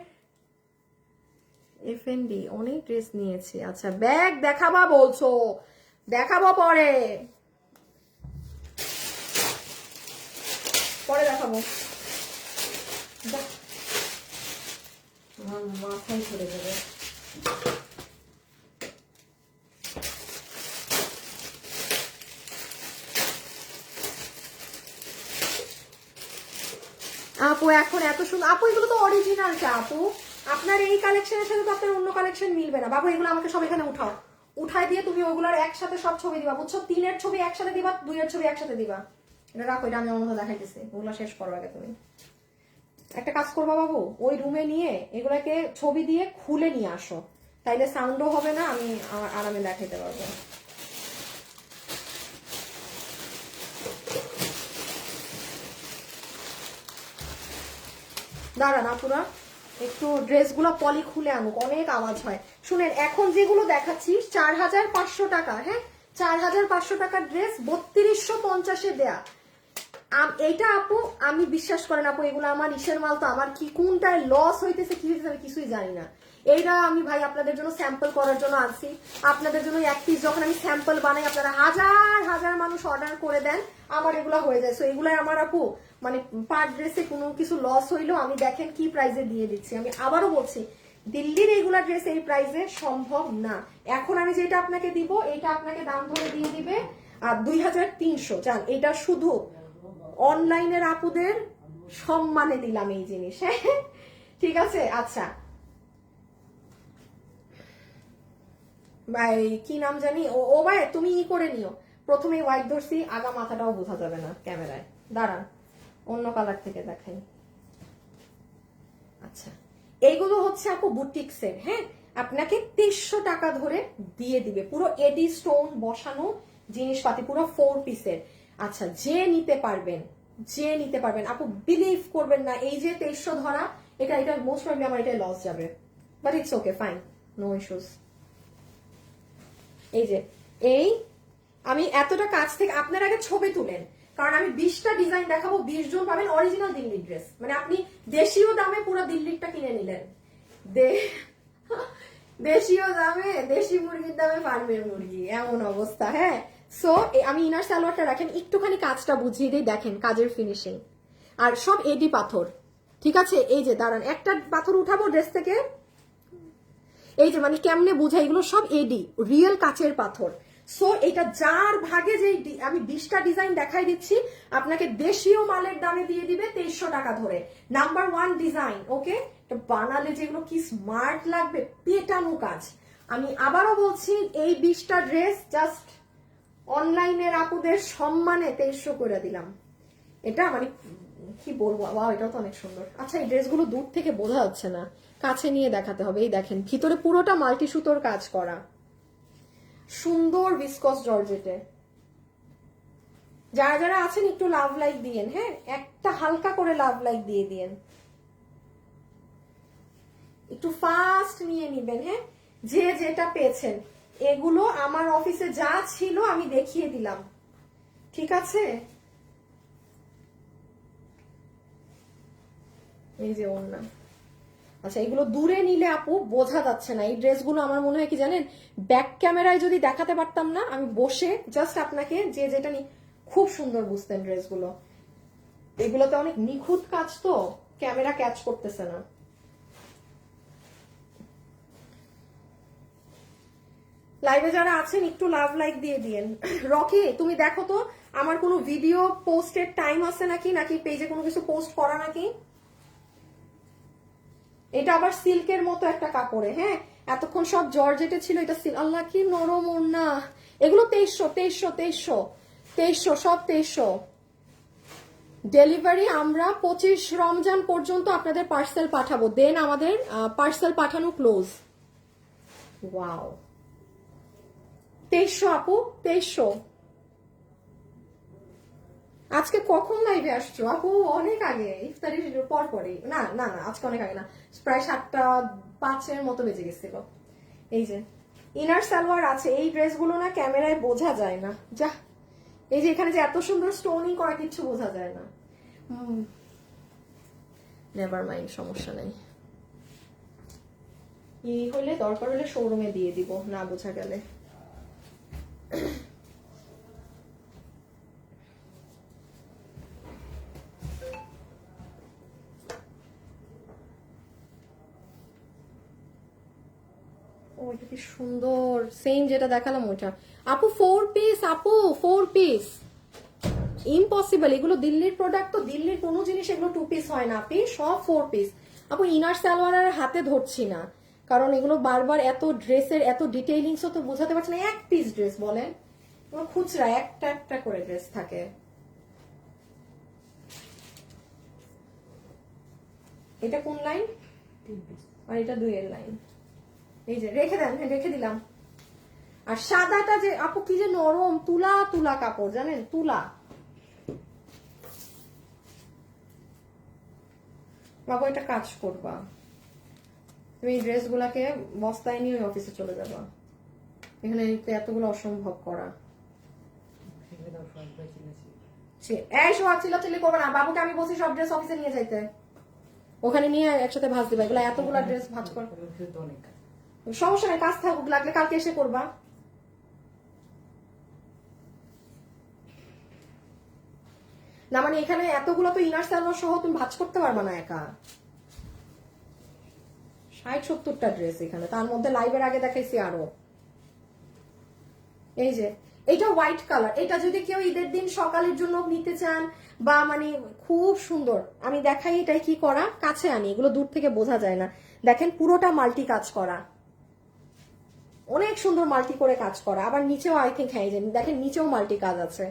এফএনডি অনেক ড্রেস নিয়েছি। আচ্ছা ব্যাগ দেখাবা বলছো, দেখাবো পরে, পরে দেখাবো। আমার মাথায় ধরে যাবে। আপু এখন এত সুন্দর, আপু এগুলো তো অরিজিনালটা আপু, আপনার এই কালেকশনের সাথে তো আপনার অন্য কালেকশন মিলবে না। বাবু এগুলো আমাকে সব এখানে উঠাও, উঠাই দিয়ে তুমি ওগুলোর একসাথে সব ছবি দিবা, বুঝছো? 3-এর ছবি একসাথে দিবা, 2-এর ছবি একসাথে দিবা। এটা রাখো, এটা আমি অন্য দেখাইতেছি, ওগুলো শেষ করো আগে। তুমি একটা কাজ করবা বাবু, ওই রুমে নিয়ে এগুলাকে ছবি দিয়ে খুলে নিয়ে আসো, তাইলে সাউন্ডও হবে না, আমি আরামে দেখাইতে পারবো। দাঁড়ান আপুরা, একটু ড্রেসগুলো পলি খুলে আনুক, অনেক আওয়াজ হয়। শুনেন, এখন যেগুলো দেখাচ্ছি 4500 টাকা, হ্যাঁ 4500 টাকার ড্রেস 3250-এ দেয়া। এইটা আপু আমি বিশ্বাস করেন আপু, এগুলো আমার ইসের মাল তো, আমার কি কোনটায় লস হইতেছে কি হইতেছে আমি কিছুই জানি না। এইটা আমি ভাই আপনাদের জন্য স্যাম্পল করার জন্য আনছি, আপনাদের জন্য এক পিস যখন আমি স্যাম্পল বানাই, আপনারা হাজার হাজার মানুষ অর্ডার করে দেন, আমার এগুলো হয়ে যায়। সো এগুলাই আমার আপু মানে পার ড্রেসে কোনো কিছু লস হইলেও আমি দেখেন কি প্রাইসে দিয়ে দিচ্ছি। আমি আবারও বলছি, দিল্লির এইগুলা ড্রেস এই প্রাইসে সম্ভব না। এখন আমি যেটা আপনাকে দিব, এটা আপনাকে দাম ধরে দিয়ে দিবে 2300। জান, এটা শুধু অনলাইনের আপুদের সম্মানে দিলাম এই জিনিস, হ্যাঁ ঠিক আছে। আচ্ছা ভাই কি নাম জানি, ও ভাই তুমি ই করে নিও, প্রথমে হোয়াইট ধরছি, আগা মাথাটাও বোঝা যাবে না ক্যামেরায়। দাঁড়ান অন্য কালার থেকে দেখাই। আচ্ছা এইগুলো হচ্ছে আপু বুটিক্সের, হ্যাঁ আপনাকে 2300 টাকা ধরে দিয়ে দিবে, পুরো এডি স্টোন বসানো জিনিসপাতি, পুরো 4 পিসের। আচ্ছা যে নিতে পারবেন, যে নিতে পারবেন আপু বিলিভ করবেন না, এই যে 2300 ধরা, এটা মোস্ট প্রবলি আমার এটা লস যাবে, but it's okay fine, no issues. এই যে এই আমি এতটা কাছ থেকে আপনার আগে ছবি তুলেন, কারণ আমি 20টা ডিজাইন দেখাবো, 20 জন পাবেন অরিজিনাল দিল্লি ড্রেস, মানে আপনি দেশীয় দামে পুরো দিল্লিটা কিনে নিলেন, দেশীয় দামে, দেশি মুরগির দামে ফার্মের মুরগি, এমন অবস্থা। হ্যাঁ সো আমি ইনার সালোয়ারটা রাখেন, একটুখানি কাজটা বুঝিয়ে দিই, দেখেন কাজের ফিনিশিং, আর সব এডি পাথর, ঠিক আছে। এই যে দাঁড়ান একটা পাথর উঠাবো ড্রেস থেকে, এই যে মানে কেমনে বুঝাই, এগুলো সব এডি রিয়েল কাচের পাথর। সো এটা যার ভাগে যে আমি 20টা ডিজাইন দেখাই দিচ্ছি, আপনাকে দেশীয় মালের দামে দিয়ে দিবে 2300 টাকা ধরে। নাম্বার 1 ডিজাইন, ওকে, বানালে যেগুলো কি স্মার্ট লাগবে, পেটানো কাজ। আমি আবারও বলছি, এই 20টা ড্রেস জাস্ট অনলাইনের আপুদের সম্মানে 2300 করে দিলাম। এটা মানে কি বলবো, ওয়াও এটাও তো অনেক সুন্দর। আচ্ছা এই ড্রেসগুলো দূর থেকে বোঝা যাচ্ছে না, কাছে নিয়ে দেখাতে হবে। এই দেখেন ভিতরে পুরোটা মাল্টি সুতোর কাজ করা, সুন্দর ভিসকস জর্জেটে। যারা যারা আছেন একটু লাভ লাইক দিয়েন, হ্যাঁ একটা হালকা করে লাভ লাইক দিয়ে দিয়েন, একটু ফাস্ট নিয়ে নিবেন, হ্যাঁ যে যেটা পেয়েছেন। এগুলো আমার অফিসে যা ছিল আমি দেখিয়ে দিলাম, ঠিক আছে। এই যে ওড়না, আচ্ছা এগুলো দূরে নিলে আপু বোঝা যাচ্ছে না। এই ড্রেসগুলো আমার মনে হয় কি জানেন, ব্যাক ক্যামেরায় যদি দেখাতে পারতাম না, আমি বসে জাস্ট আপনাকে যে যেটা খুব সুন্দর বুঝতেন ড্রেসগুলো। এগুলোতে অনেক নিখুঁত কাজ তো, ক্যামেরা ক্যাচ করতেছে না। লাইভে যারা আছেন একটু লাভ লাইক দিয়ে দিয়েন। রকি তুমি দেখো তো আমার কোনো ভিডিও পোস্টের টাইম আছে নাকি, নাকি পেজে কোনো কিছু পোস্ট করা নাকি। এটা আবার সিল্কের মতো একটা কাপড়ে, হ্যাঁ এতক্ষণ সব জর্জেটে ছিল, এটা সিল্ক। আল্লাহ কি নরম ওড়না। এগুলো 2300 সব 2300। ডেলিভারি আমরা 25 রমজান পর্যন্ত আপনাদের পার্সেল পাঠাবো, দেন আমাদের পার্সেল পাঠানো ক্লোজ। ওয়াও 2300 আপু, 2300। আজকে কখন লাইভে আসছো আপু? অনেক আগে, ইফতারির পর পরে। না না না আজকে অনেক আগে না, প্রায় 7:05 মতো বেজে গেছিল। এই যে ইনার সালোয়ার আছে, এই ড্রেসগুলো না ক্যামেরায় বোঝা যায় না, যা এই যে এখানে যে এত সুন্দর স্টোনিং করা, কিচ্ছু বোঝা যায় না। নেভার মাইন্ড, সমস্যা নেই। এই হলে দরকার হলে শোরুমে দিয়ে দিব, না বোঝা গেলে। ও এটা কি সুন্দর, সেম যেটা দেখালাম ওটা। আপু 4 পিস, আপু 4 পিস, ইম্পসিবল। এগুলো দিল্লির প্রোডাক্ট, তো দিল্লির কোনো জিনিস এগুলো 2 পিস হয় না আপনি, সব 4 পিস। আপু ইনার সালোয়ার আর হাতে ধরছি না, কারণ এগুলো বারবার এত ড্রেসের এত ডিটেইলিংসও তো বোঝাতে পারছি না। 1 পিস ড্রেস বলেন, খুচরা একটা একটা করে ড্রেস থাকে। এটা কোন লাইন? 3 পিস, আর এটা 2 এর লাইন। এই যে রেখে দেন, হ্যাঁ রেখে দিলাম। আর সাদাটা যে আপু কি যে নরম, তুলা তুলা কাপড়, জানেন, তুলা। বাবু এটা কাজ করবা, তুমি এই ড্রেসগুলাকে বস্তায় নিয়ে অফিসে চলে যাবা, এখানে এতগুলো অসম্ভব করা। এই সব চিল্লাচিল্লি করবে না, বাবুকে আমি বলছি সব ড্রেস অফিসে নিয়ে যাইতে, ওখানে নিয়ে একসাথে ভাজ দিবা। এগুলো এতগুলা ড্রেস ভাজ কর, সমস্যা নেই, কাজ থাকুক, লাগলে কালকে এসে করবা। না মানে এখানে এতগুলো তো ইনার সালোয়ার সহ তুমি ভাজ করতে পারবা না একা। 60-70টা ড্রেস এখানে, তার মধ্যে লাইভের আগে দেখাইছি আরো। এই যে এটা হোয়াইট কালার, এটা যদি কেউ ঈদের দিন সকালের জন্য নিতে চান বা মানে খুব সুন্দর, আমি দেখাই এটাই কি করা, কাছে আনি, এগুলো দূর থেকে বোঝা যায় না। দেখেন পুরোটা মাল্টি কাজ করা, অনেক সুন্দর মাল্টি করে কাজ করা। আবার নিচেও আই থিঙ্ক, হ্যাঁ দেখেন নিচেও মাল্টি কাজ আছে।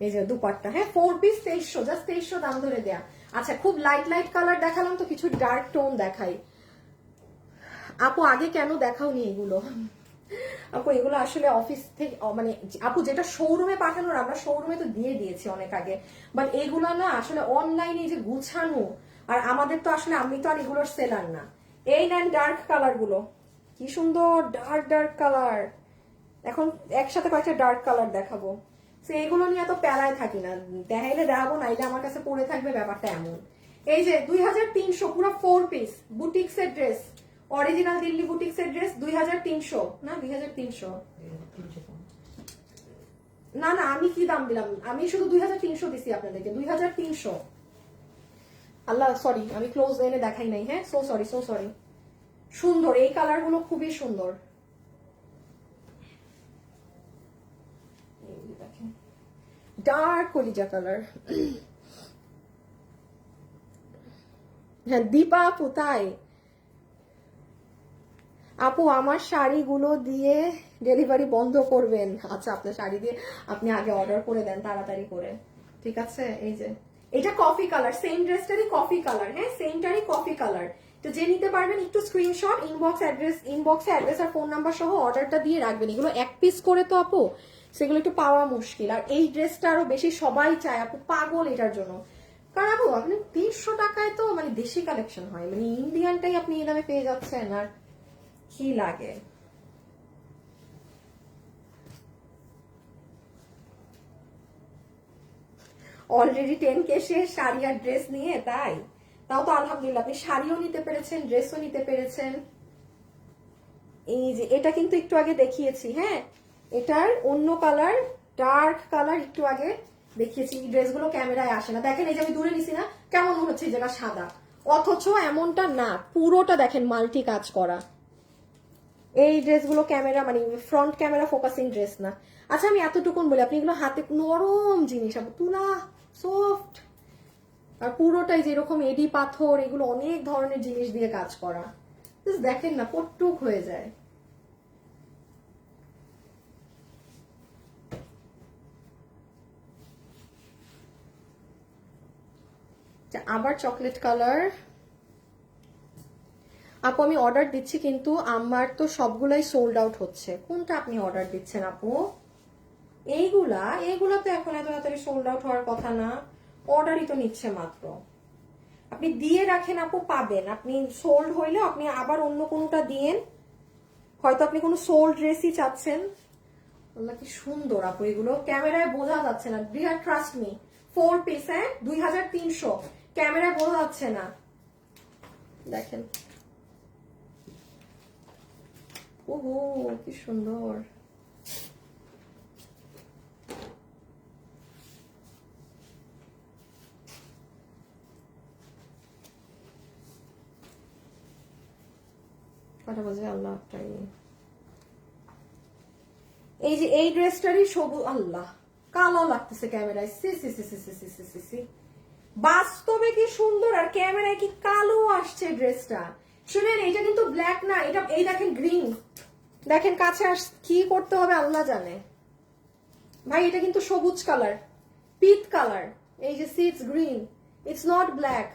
এই যে দুপাট্টা, হ্যাঁ 4 পিস 2300, জাস্ট 2300 দাম ধরে দেয়া। আচ্ছা খুব লাইট লাইট কালার দেখালাম, তো কিছু ডার্ক টোন দেখাই। আপু আগে কেন দেখাওনি এগুলো? আপু এগুলো আসলে অফিস থেকে মানে আপু যেটা শোরুমে পাঠানোর, আমরা শোরুমে তো দিয়ে দিয়েছি অনেক আগে, বাট এগুলো না আসলে অনলাইনে যে গুছানো, আর আমাদের তো আসলে, আমি তো আর এগুলোর সেলার না। এই নেন ডার্ক কালার গুলো, কি সুন্দর ডার্ক ডার্ক কালার। এখন একসাথে কয়েকটা ডার্ক কালার দেখাবো, সো এগুলো নিয়ে এত প্যারায় থাকি না, দেখাইলে দেখাবো, নাইলে আমার কাছে পড়ে থাকবে, ব্যাপারটা এমন। এই যে 2300 পুরো 4 পিস বুটিক্সের ড্রেস, অরিজিনাল দিল্লি বুটিক্সের ড্রেস 2300 না 2300, না না আমি কি দাম দিলাম, আমি শুধু 2300 দিছি আপনাদেরকে, 2300। আল্লাহ সরি, আমি ক্লোজ এনে দেখাই নাই, হ্যাঁ সো সরি সো সরি। সুন্দর এই কালার গুলো, খুবই সুন্দর। ডার্ক কলিজা কালার। হ্যাঁ দীপা আপু, তাই আপু আমার শাড়িগুলো দিয়ে ডেলিভারি বন্ধ করবেন। আচ্ছা আপনার শাড়ি দিয়ে আপনি আগে অর্ডার করে দেন তাড়াতাড়ি করে, ঠিক আছে। এই যে এটা কফি কালার, সেম ড্রেসটারই কফি কালার, হ্যাঁ সেমটারই কফি কালার। তো যে নিতে পারবেন একটু স্ক্রিনশট, ইনবক্সে অ্যাড্রেস আর ফোন নাম্বার সহ অর্ডারটা দিয়ে রাখবেন। এগুলো 1 পিস করে তো আপু, সেগুলো একটু পাওয়া মুশকিল। আর এই ড্রেসটা আরো বেশি সবাই চায়, আপু পাগল এটার জন্য। কারণ আপু আপনি 300 টাকায় তো মানে দেশি কালেকশন হয়, মানে ইন্ডিয়ানটাই আপনি এই দামে পেয়ে যাচ্ছেন, আর কি লাগে। অলরেডি 10K শেষ শাড়ি আর ড্রেস নিয়ে, তাই তাও তো আলহামদুলিল্লাহ, আপনি শাড়িও নিতে পেরেছেন, ড্রেসও নিতে পেরেছেন। এই যে এটা কিন্তু একটু আগে দেখিয়েছি, হ্যাঁ এটার অন্য কালার, ডার্ক কালার একটু আগে দেখিয়েছি। এই ড্রেসগুলো ক্যামেরায় আসে না, দেখেন এই যে আমি দূরে নিছি না, কেমন মনে হচ্ছে যেটা সাদা, অথচ এমনটা না, পুরোটা দেখেন মাল্টি কাজ করা। এই ড্রেসগুলো ক্যামেরা মানে ফ্রন্ট ক্যামেরা ফোকাসিং ড্রেস না। আচ্ছা আমি এতটুকুন বলি, আপনি এগুলো হাতে, নরম জিনিস, তুলা সফট, আর পুরোটাই যেরকম এডি পাথর, এগুলো অনেক ধরনের জিনিস দিয়ে কাজ করা, দেখেন না পট্টুক হয়ে যায়। আবার চকলেট কালার। আপু আমি অর্ডার দিচ্ছি, কিন্তু আমার তো সবগুলাই সোল্ড আউট হচ্ছে। কোনটা আপনি অর্ডার দিচ্ছেন আপু? এইগুলা তো এখন এত তাড়াতাড়ি সোল্ড আউট হওয়ার কথা না, অর্ডারই তো নিচ্ছে মাত্র। আপনি দিয়ে রাখেন আপু, পাবেন। আপনি সোল্ড হইলে আপনি আবার অন্য কোনোটা দিয়েন, হয়তো আপনি কোনো সোল্ড ড্রেসই চাচ্ছেন। আল্লাহ কি সুন্দর আপু, এগুলো ক্যামেরায় বোঝা যাচ্ছে না, ডিয়ার ট্রাস্ট মি, 4 পিস, হ্যাঁ 2300, ক্যামেরায় বোঝা যাচ্ছে না, দেখেন ওহো কি সুন্দর। কটা বাজে আল্লাহ টাইম। এই যে এই ড্রেসটারই সবুজ, আল্লাহ কালো লাগতেছে ক্যামেরায়, see see see see see see see see see, বাস্তবে কি সুন্দর আর ক্যামেরায় কি কালো আসছে ড্রেসটা। শুনেন এটা কিন্তু ব্ল্যাক না, এটা এই দেখেন গ্রিন, দেখেন কাছে কি করতে হবে আল্লাহ জানে ভাই, এটা কিন্তু সবুজ কালার, পিট কালার, এই যে it's green, it's not black.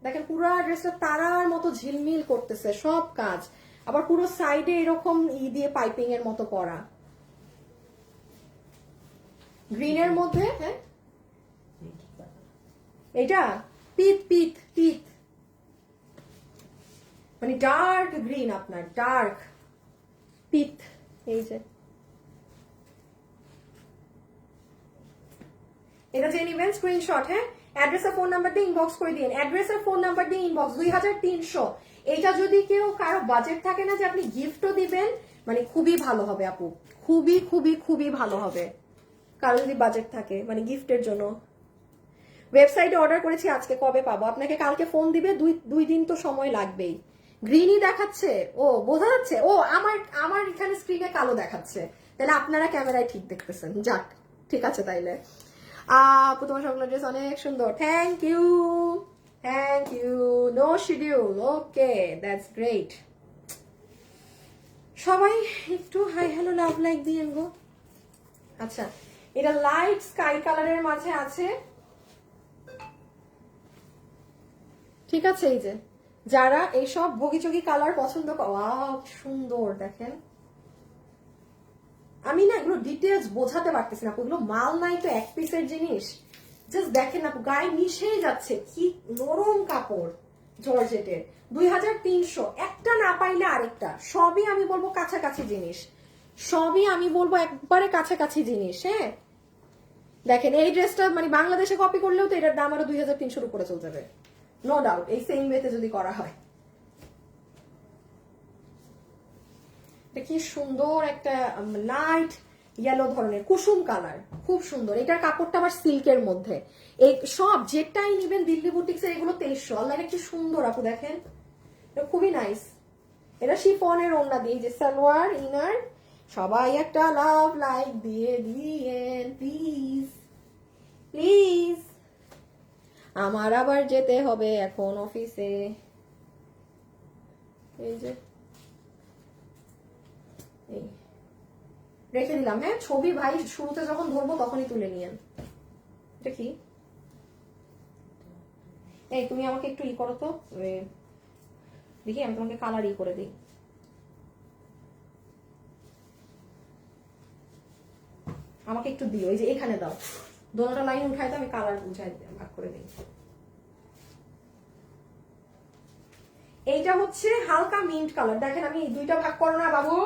দেখেন পুরো ড্রেসটা তারার মতো ঝিলমিল করতেছে সব কাজ, আবার পুরো সাইডে এরকম দিয়ে পাইপিং এর মতো করা, গ্রিনের মধ্যে। হ্যাঁ এটা পিত পিত পিত, মানে ডার্ক গ্রিন, আপনার ডার্ক পিত। এই যে এটা যে নিবেন স্ক্রিনশট, হ্যাঁ অ্যাড্রেস আর ফোন নাম্বার দিয়ে ইনবক্স করে দিন, অ্যাড্রেস আর ফোন নাম্বার দিয়ে ইনবক্স। 2300, এটা যদি কেউ কারো বাজেট থাকে না যে আপনি গিফটও দিবেন, মানে খুবই ভালো হবে আপু, খুবই খুবই খুবই ভালো হবে কারো যদি বাজেট থাকে, মানে গিফটের জন্য। ওয়েবসাইটে অর্ডার করেছি আজকে, কবে পাবো? আপনাকে কালকে ফোন দিবে, দুই দিন তো সময় লাগবেই। গ্রিনই দেখাচ্ছে, ও বোঝা যাচ্ছে, ও আমার আমার এখানে স্ক্রিনে কালো দেখাচ্ছে, তাহলে আপনারা ক্যামেরায় ঠিক দেখতেছেন, যাক ঠিক আছে তাইলে। আপু তোমার সবগুলো ড্রেস অনেক সুন্দর, thank you thank you, no schedule, okay that's great. সবাই একটু হাই হ্যালো লাভ লাইক দিয়েন গো। আচ্ছা এটা লাইট স্কাই কালারের মাঝে আছে, ঠিক আছে। এই যে যারা এইসব ভগিচগি কালার পছন্দ সুন্দর, দেখেন আমি না এগুলো ডিটেলস বোঝাতে পারতেছি না, এগুলো মাল নাই তো, এক পিসের জিনিস, জাস্ট দেখেন না গায়ে মিশেই যাচ্ছে, কি নরম কাপড় জর্জেটের। 2300, একটা না পাইলে আরেকটা, সবই আমি বলবো কাছাকাছি জিনিস, সবই আমি বলবো একবারে কাছাকাছি জিনিস। হ্যাঁ দেখেন এই ড্রেসটা মানে বাংলাদেশে কপি করলেও তো এটার দাম আরো 2300 উপরে চলে যাবে, নো ডাউট, এই সেম ওয়েতে যদি করা হয়। এটা কি সুন্দর একটা লাইট ইয়েলো ধরনের কুসুম কালার, খুব সুন্দর। এটার কাপড়টা আবার সিল্কের মধ্যে, এই সব যেটাই নিবেন দিল্লি বুটিক্স এর এগুলো 2300। আল্লাহ এটা কি সুন্দর আপু, দেখেন এটা খুবই নাইস। এটা শিফনের ওড়না দিয়ে, যে সালোয়ার ইনার, সবাই একটা লাভ লাইক দিয়ে দিয়েন প্লিজ প্লিজ। আমার আবার যেতে হবে এখন অফিসে। এই যে রেখে দিলাম, হ্যাঁ ছবি ভাই শুরুতে যখন ধরবো তখনই তুলে নিয়েন। এটা কি, এই তুমি আমাকে একটু ই করো তো, দেখি আমি তোমাকে কালার ই করে দিই। আমাকে একটু দিও, এই যে এখানে দাও, দোনোটা লাইন উঠাই তো আমি কালার বুঝাই ভাগ করে দিই। এইটা হচ্ছে হালকা মিন্ট কালার, দেখেন আমি দুইটা ভাগ করো না বাবু,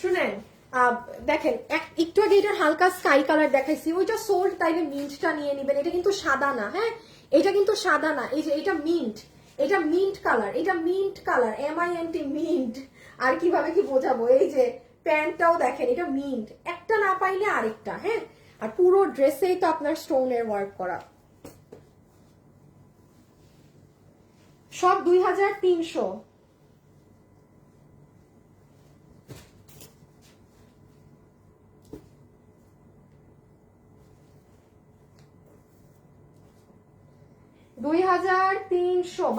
শুনেন দেখেন একটু আগে এটার হালকা স্কাই কালার দেখাইছি, ওইটা সোল্ড, তাইলে মিন্টটা নিয়ে নিবেন। এটা কিন্তু সাদা না, হ্যাঁ এটা কিন্তু সাদা না, এই যে এটা মিন্ট, এটা মিন্ট কালার, এটা মিন্ট কালার, MINT মিন্ট। আর কিভাবে কি বোঝাবো, এই যে প্যান্টটাও দেখেন এটা মিন্ট, একটা না পাইলে আরেকটা। হ্যাঁ আর পুরো ড্রেসেই তো আপনার স্টোনের ওয়ার্ক করা, সব 2300।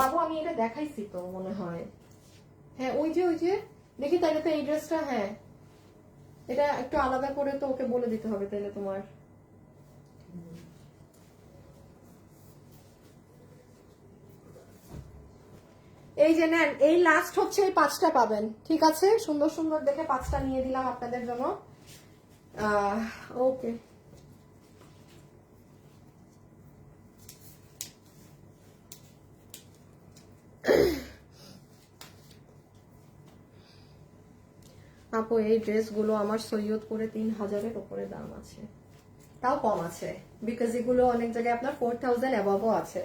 বাবু আমি এটা দেখাইছি তো মনে হয়, হ্যাঁ ওই যে দেখি তাইলে তো এই ড্রেসটা, হ্যাঁ এটা একটু আলাদা করে তো ওকে বলে দিতে হবে তাইলে তোমার। এই যে নেন, এই লাস্ট হচ্ছে এই 5টা পাবেন, ঠিক আছে সুন্দর সুন্দর দেখে 5টা নিয়ে দিলাম আপনাদের জন্য। ওকে আপু এই ড্রেসগুলো আমার সৈয়দপুরে 3000-এর উপরে দাম আছে, তাও কম আছে, বিকজ এগুলো অনেক জায়গায় আপনার 4000 অ্যাবভও আছে।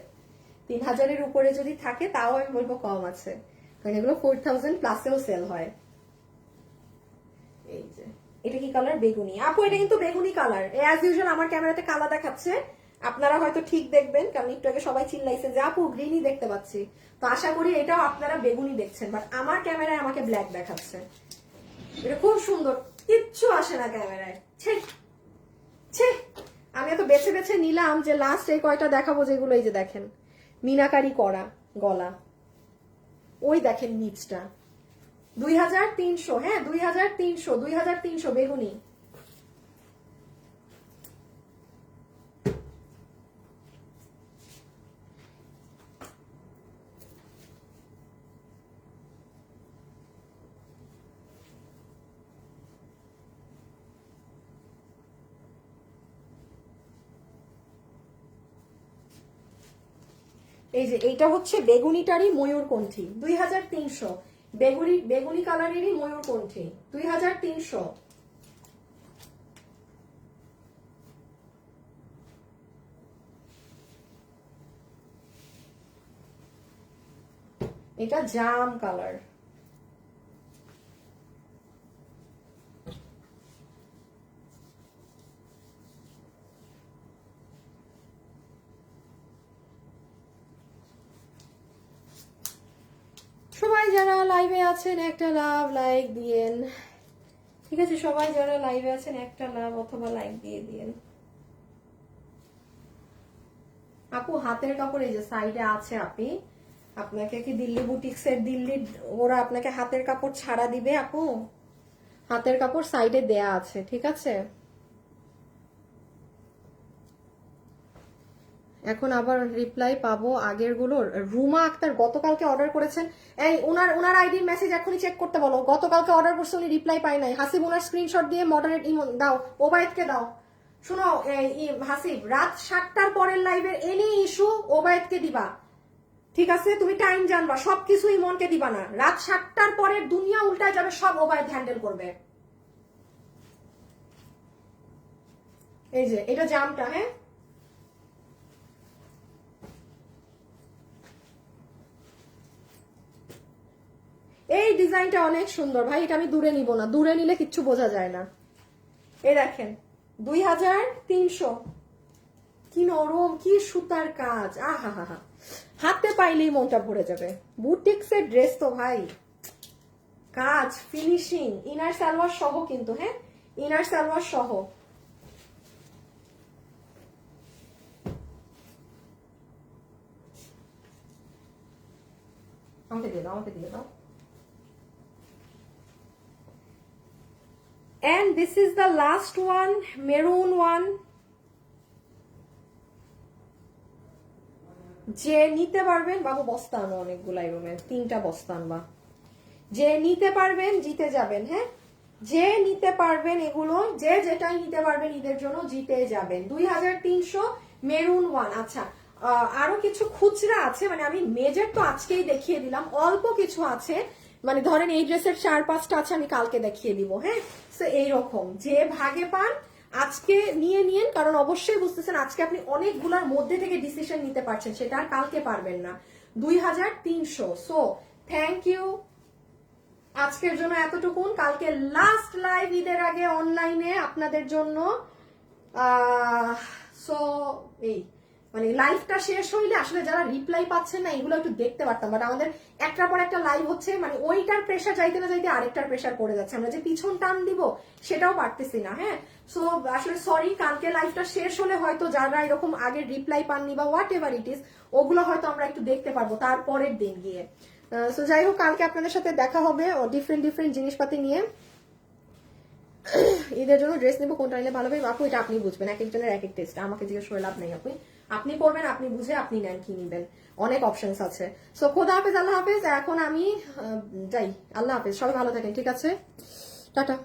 3000-এর উপরে যদি থাকে তাও আমি বলবো কম আছে, কারণ এগুলো 4000 প্লাসেও সেল হয়। এই যে এটা কি কালার? বেগুনি। আপু এটা কিন্তু বেগুনি কালার, অ্যাজ ইউজুয়াল আমার ক্যামেরাতে কালা দেখাচ্ছে, আপনারা হয়তো ঠিক দেখবেন, কারণ একটু আগে সবাই চিল্লাইছে যে আপু গ্রিনই দেখতে পাচ্ছি, তো আশা করি এটাও আপনারা বেগুনি দেখছেন, বাট আমার ক্যামেরায় আমাকে ব্ল্যাক দেখাচ্ছে। এটা খুব সুন্দর, কিচ্ছু আসে না ক্যামেরায়। ছে, আমি এত বেছে বেছে নিলাম যে লাস্ট এই কয়টা দেখাবো যেগুলো, এই যে দেখেন মিনাকারি করা গলা, ওই দেখেন নিচটা 2300, হ্যাঁ 2300 বেগুনি। এই যে এইটা হচ্ছে বেগুনিটারই ময়ূরকণ্ঠী 2300, বেগুনি কালারেরই ময়ূরকণ্ঠী 2300। এটা জাম কালার। সবাই যারা লাইভে আছেন একটা লাভ লাইক দিয়েন, ঠিক আছে? সবাই যারা লাইভে আছেন একটা লাভ অথবা লাইক দিয়ে দিয়েন। আপু হাতের কাপড় এই যে সাইডে আছে, আপনি আপনাকে কি দিল্লি বুটিক্সের দিল্লি ওরা আপনাকে হাতের কাপড় ছাড়া দিবে? আপু হাতের কাপড় সাইডে দেয়া আছে, ঠিক আছে? এখন আবার রিপ্লাই পাবো আগের গুলোর। রুমা আক্তার গতকালকে অর্ডার করেছেন, এই ওনার আইডির মেসেজ এখনই চেক করতে বলো, গতকালকে অর্ডার করছে উনি রিপ্লাই পাই নাই। হাসিব ওনার স্ক্রিনশট দিয়ে মডারেট ইমন দাও, ওবায়েদকে দাও। শুনো হাসিব, রাত 7টার পরের লাইভের এনি ইস্যু ওবায়েদকে দিবা, ঠিক আছে? তুমি টাইম জানবা, সবকিছু ইমনকে দিবা না। রাত 7টার পরের দুনিয়া উল্টায় যাবে, সব ওবায়েদ হ্যান্ডেল করবে। এই যে এটা জামটা, হ্যাঁ এই ডিজাইনটা অনেক সুন্দর ভাই, এটা আমি দূরে নিব না, দূরে নিলে কিচ্ছু বোঝা যায় না। এই দেখেন 2300, কি নরম, কি সুতার কাজ, আহা হা হা, হাতে পাইলেই মনটা ভরে যাবে। বুটিক্সের ড্রেস তো ভাই, কাজ ফিনিশিং, ইনার সালোয়ার সহ কিন্তু, হ্যাঁ ইনার সালোয়ার সহ। আমাকে দিয়ে দাও, আমাকে দিয়ে দাও। And this is the last one, maroon one. যে নিতে পারবেন, বাবু বস্তা আনো অনেকগুলাই রুমে, 3টা বস্তা আনবা। যে নিতে পারবেন জিতে যাবেন, হ্যাঁ যে নিতে পারবেন এগুলো, যে যেটাই নিতে পারবেন ঈদের জন্য জিতে যাবেন। 2300 মেরুন ওয়ান। আচ্ছা আরো কিছু খুচরা আছে, মানে আমি মেজর তো আজকেই দেখিয়ে দিলাম, অল্প কিছু আছে, মানে ধরেন এই ড্রেসের 4-5টা আছে, আমি কালকে দেখিয়ে দিব, হ্যাঁ? তো এইরকম যে ভাগে পান আজকে নিয়ে নিন, কারণ অবশ্যই বুঝতেছেন আজকে আপনি অনেকগুলোর মধ্যে থেকে ডিসিশন নিতে পারছেন, সেটা আর কালকে পারবেন না। 2300। সো থ্যাংক ইউ আজকের জন্য এতটুকুন। কালকে লাস্ট লাইভ ঈদের আগে অনলাইনে আপনাদের জন্য। সো এই মানে লাইভটা শেষ হইলে আসলে যারা রিপ্লাই পাচ্ছেন না এগুলো একটু দেখতে পারতাম, বাট আমাদের একটার পর একটা লাইভ হচ্ছে, মানে ওইটার প্রেশার যাইতে না যাইতে আরেকটার প্রেশার পড়ে যাচ্ছে, আমরা যে পিছন টান দিব সেটাও পারতেছি না, হ্যাঁ? সো আসলে সরি, কালকে লাইভটা শেষ হলে হয়তো যারা এরকম আগে রিপ্লাই পাননি বা হোয়াট এভার ইট ইজ, ওগুলো হয়তো আমরা একটু দেখতে পারবো তারপরের দিন গিয়ে। সো যাই হোক, কালকে আপনাদের সাথে দেখা হবে ডিফারেন্ট জিনিসপাতি নিয়ে। ঈদের জন্য ড্রেস নেবো, কোনটা নিলে ভালো হবে আপু এটা আপনি বুঝবেন, এক একজনের এক এক টেস্ট, আমাকে জিজ্ঞেস করে লাভ নেই। আপনি করবেন, আপনি বুঝে আপনি নেন কি নিবেন, অনেক অপশনস আছে। সো খোদা হাফেজ, আল্লাহ হাফেজ। এখন আমি যাই, আল্লাহ হাফেজ, সবাই ভালো থাকেন, ঠিক আছে? টাটা।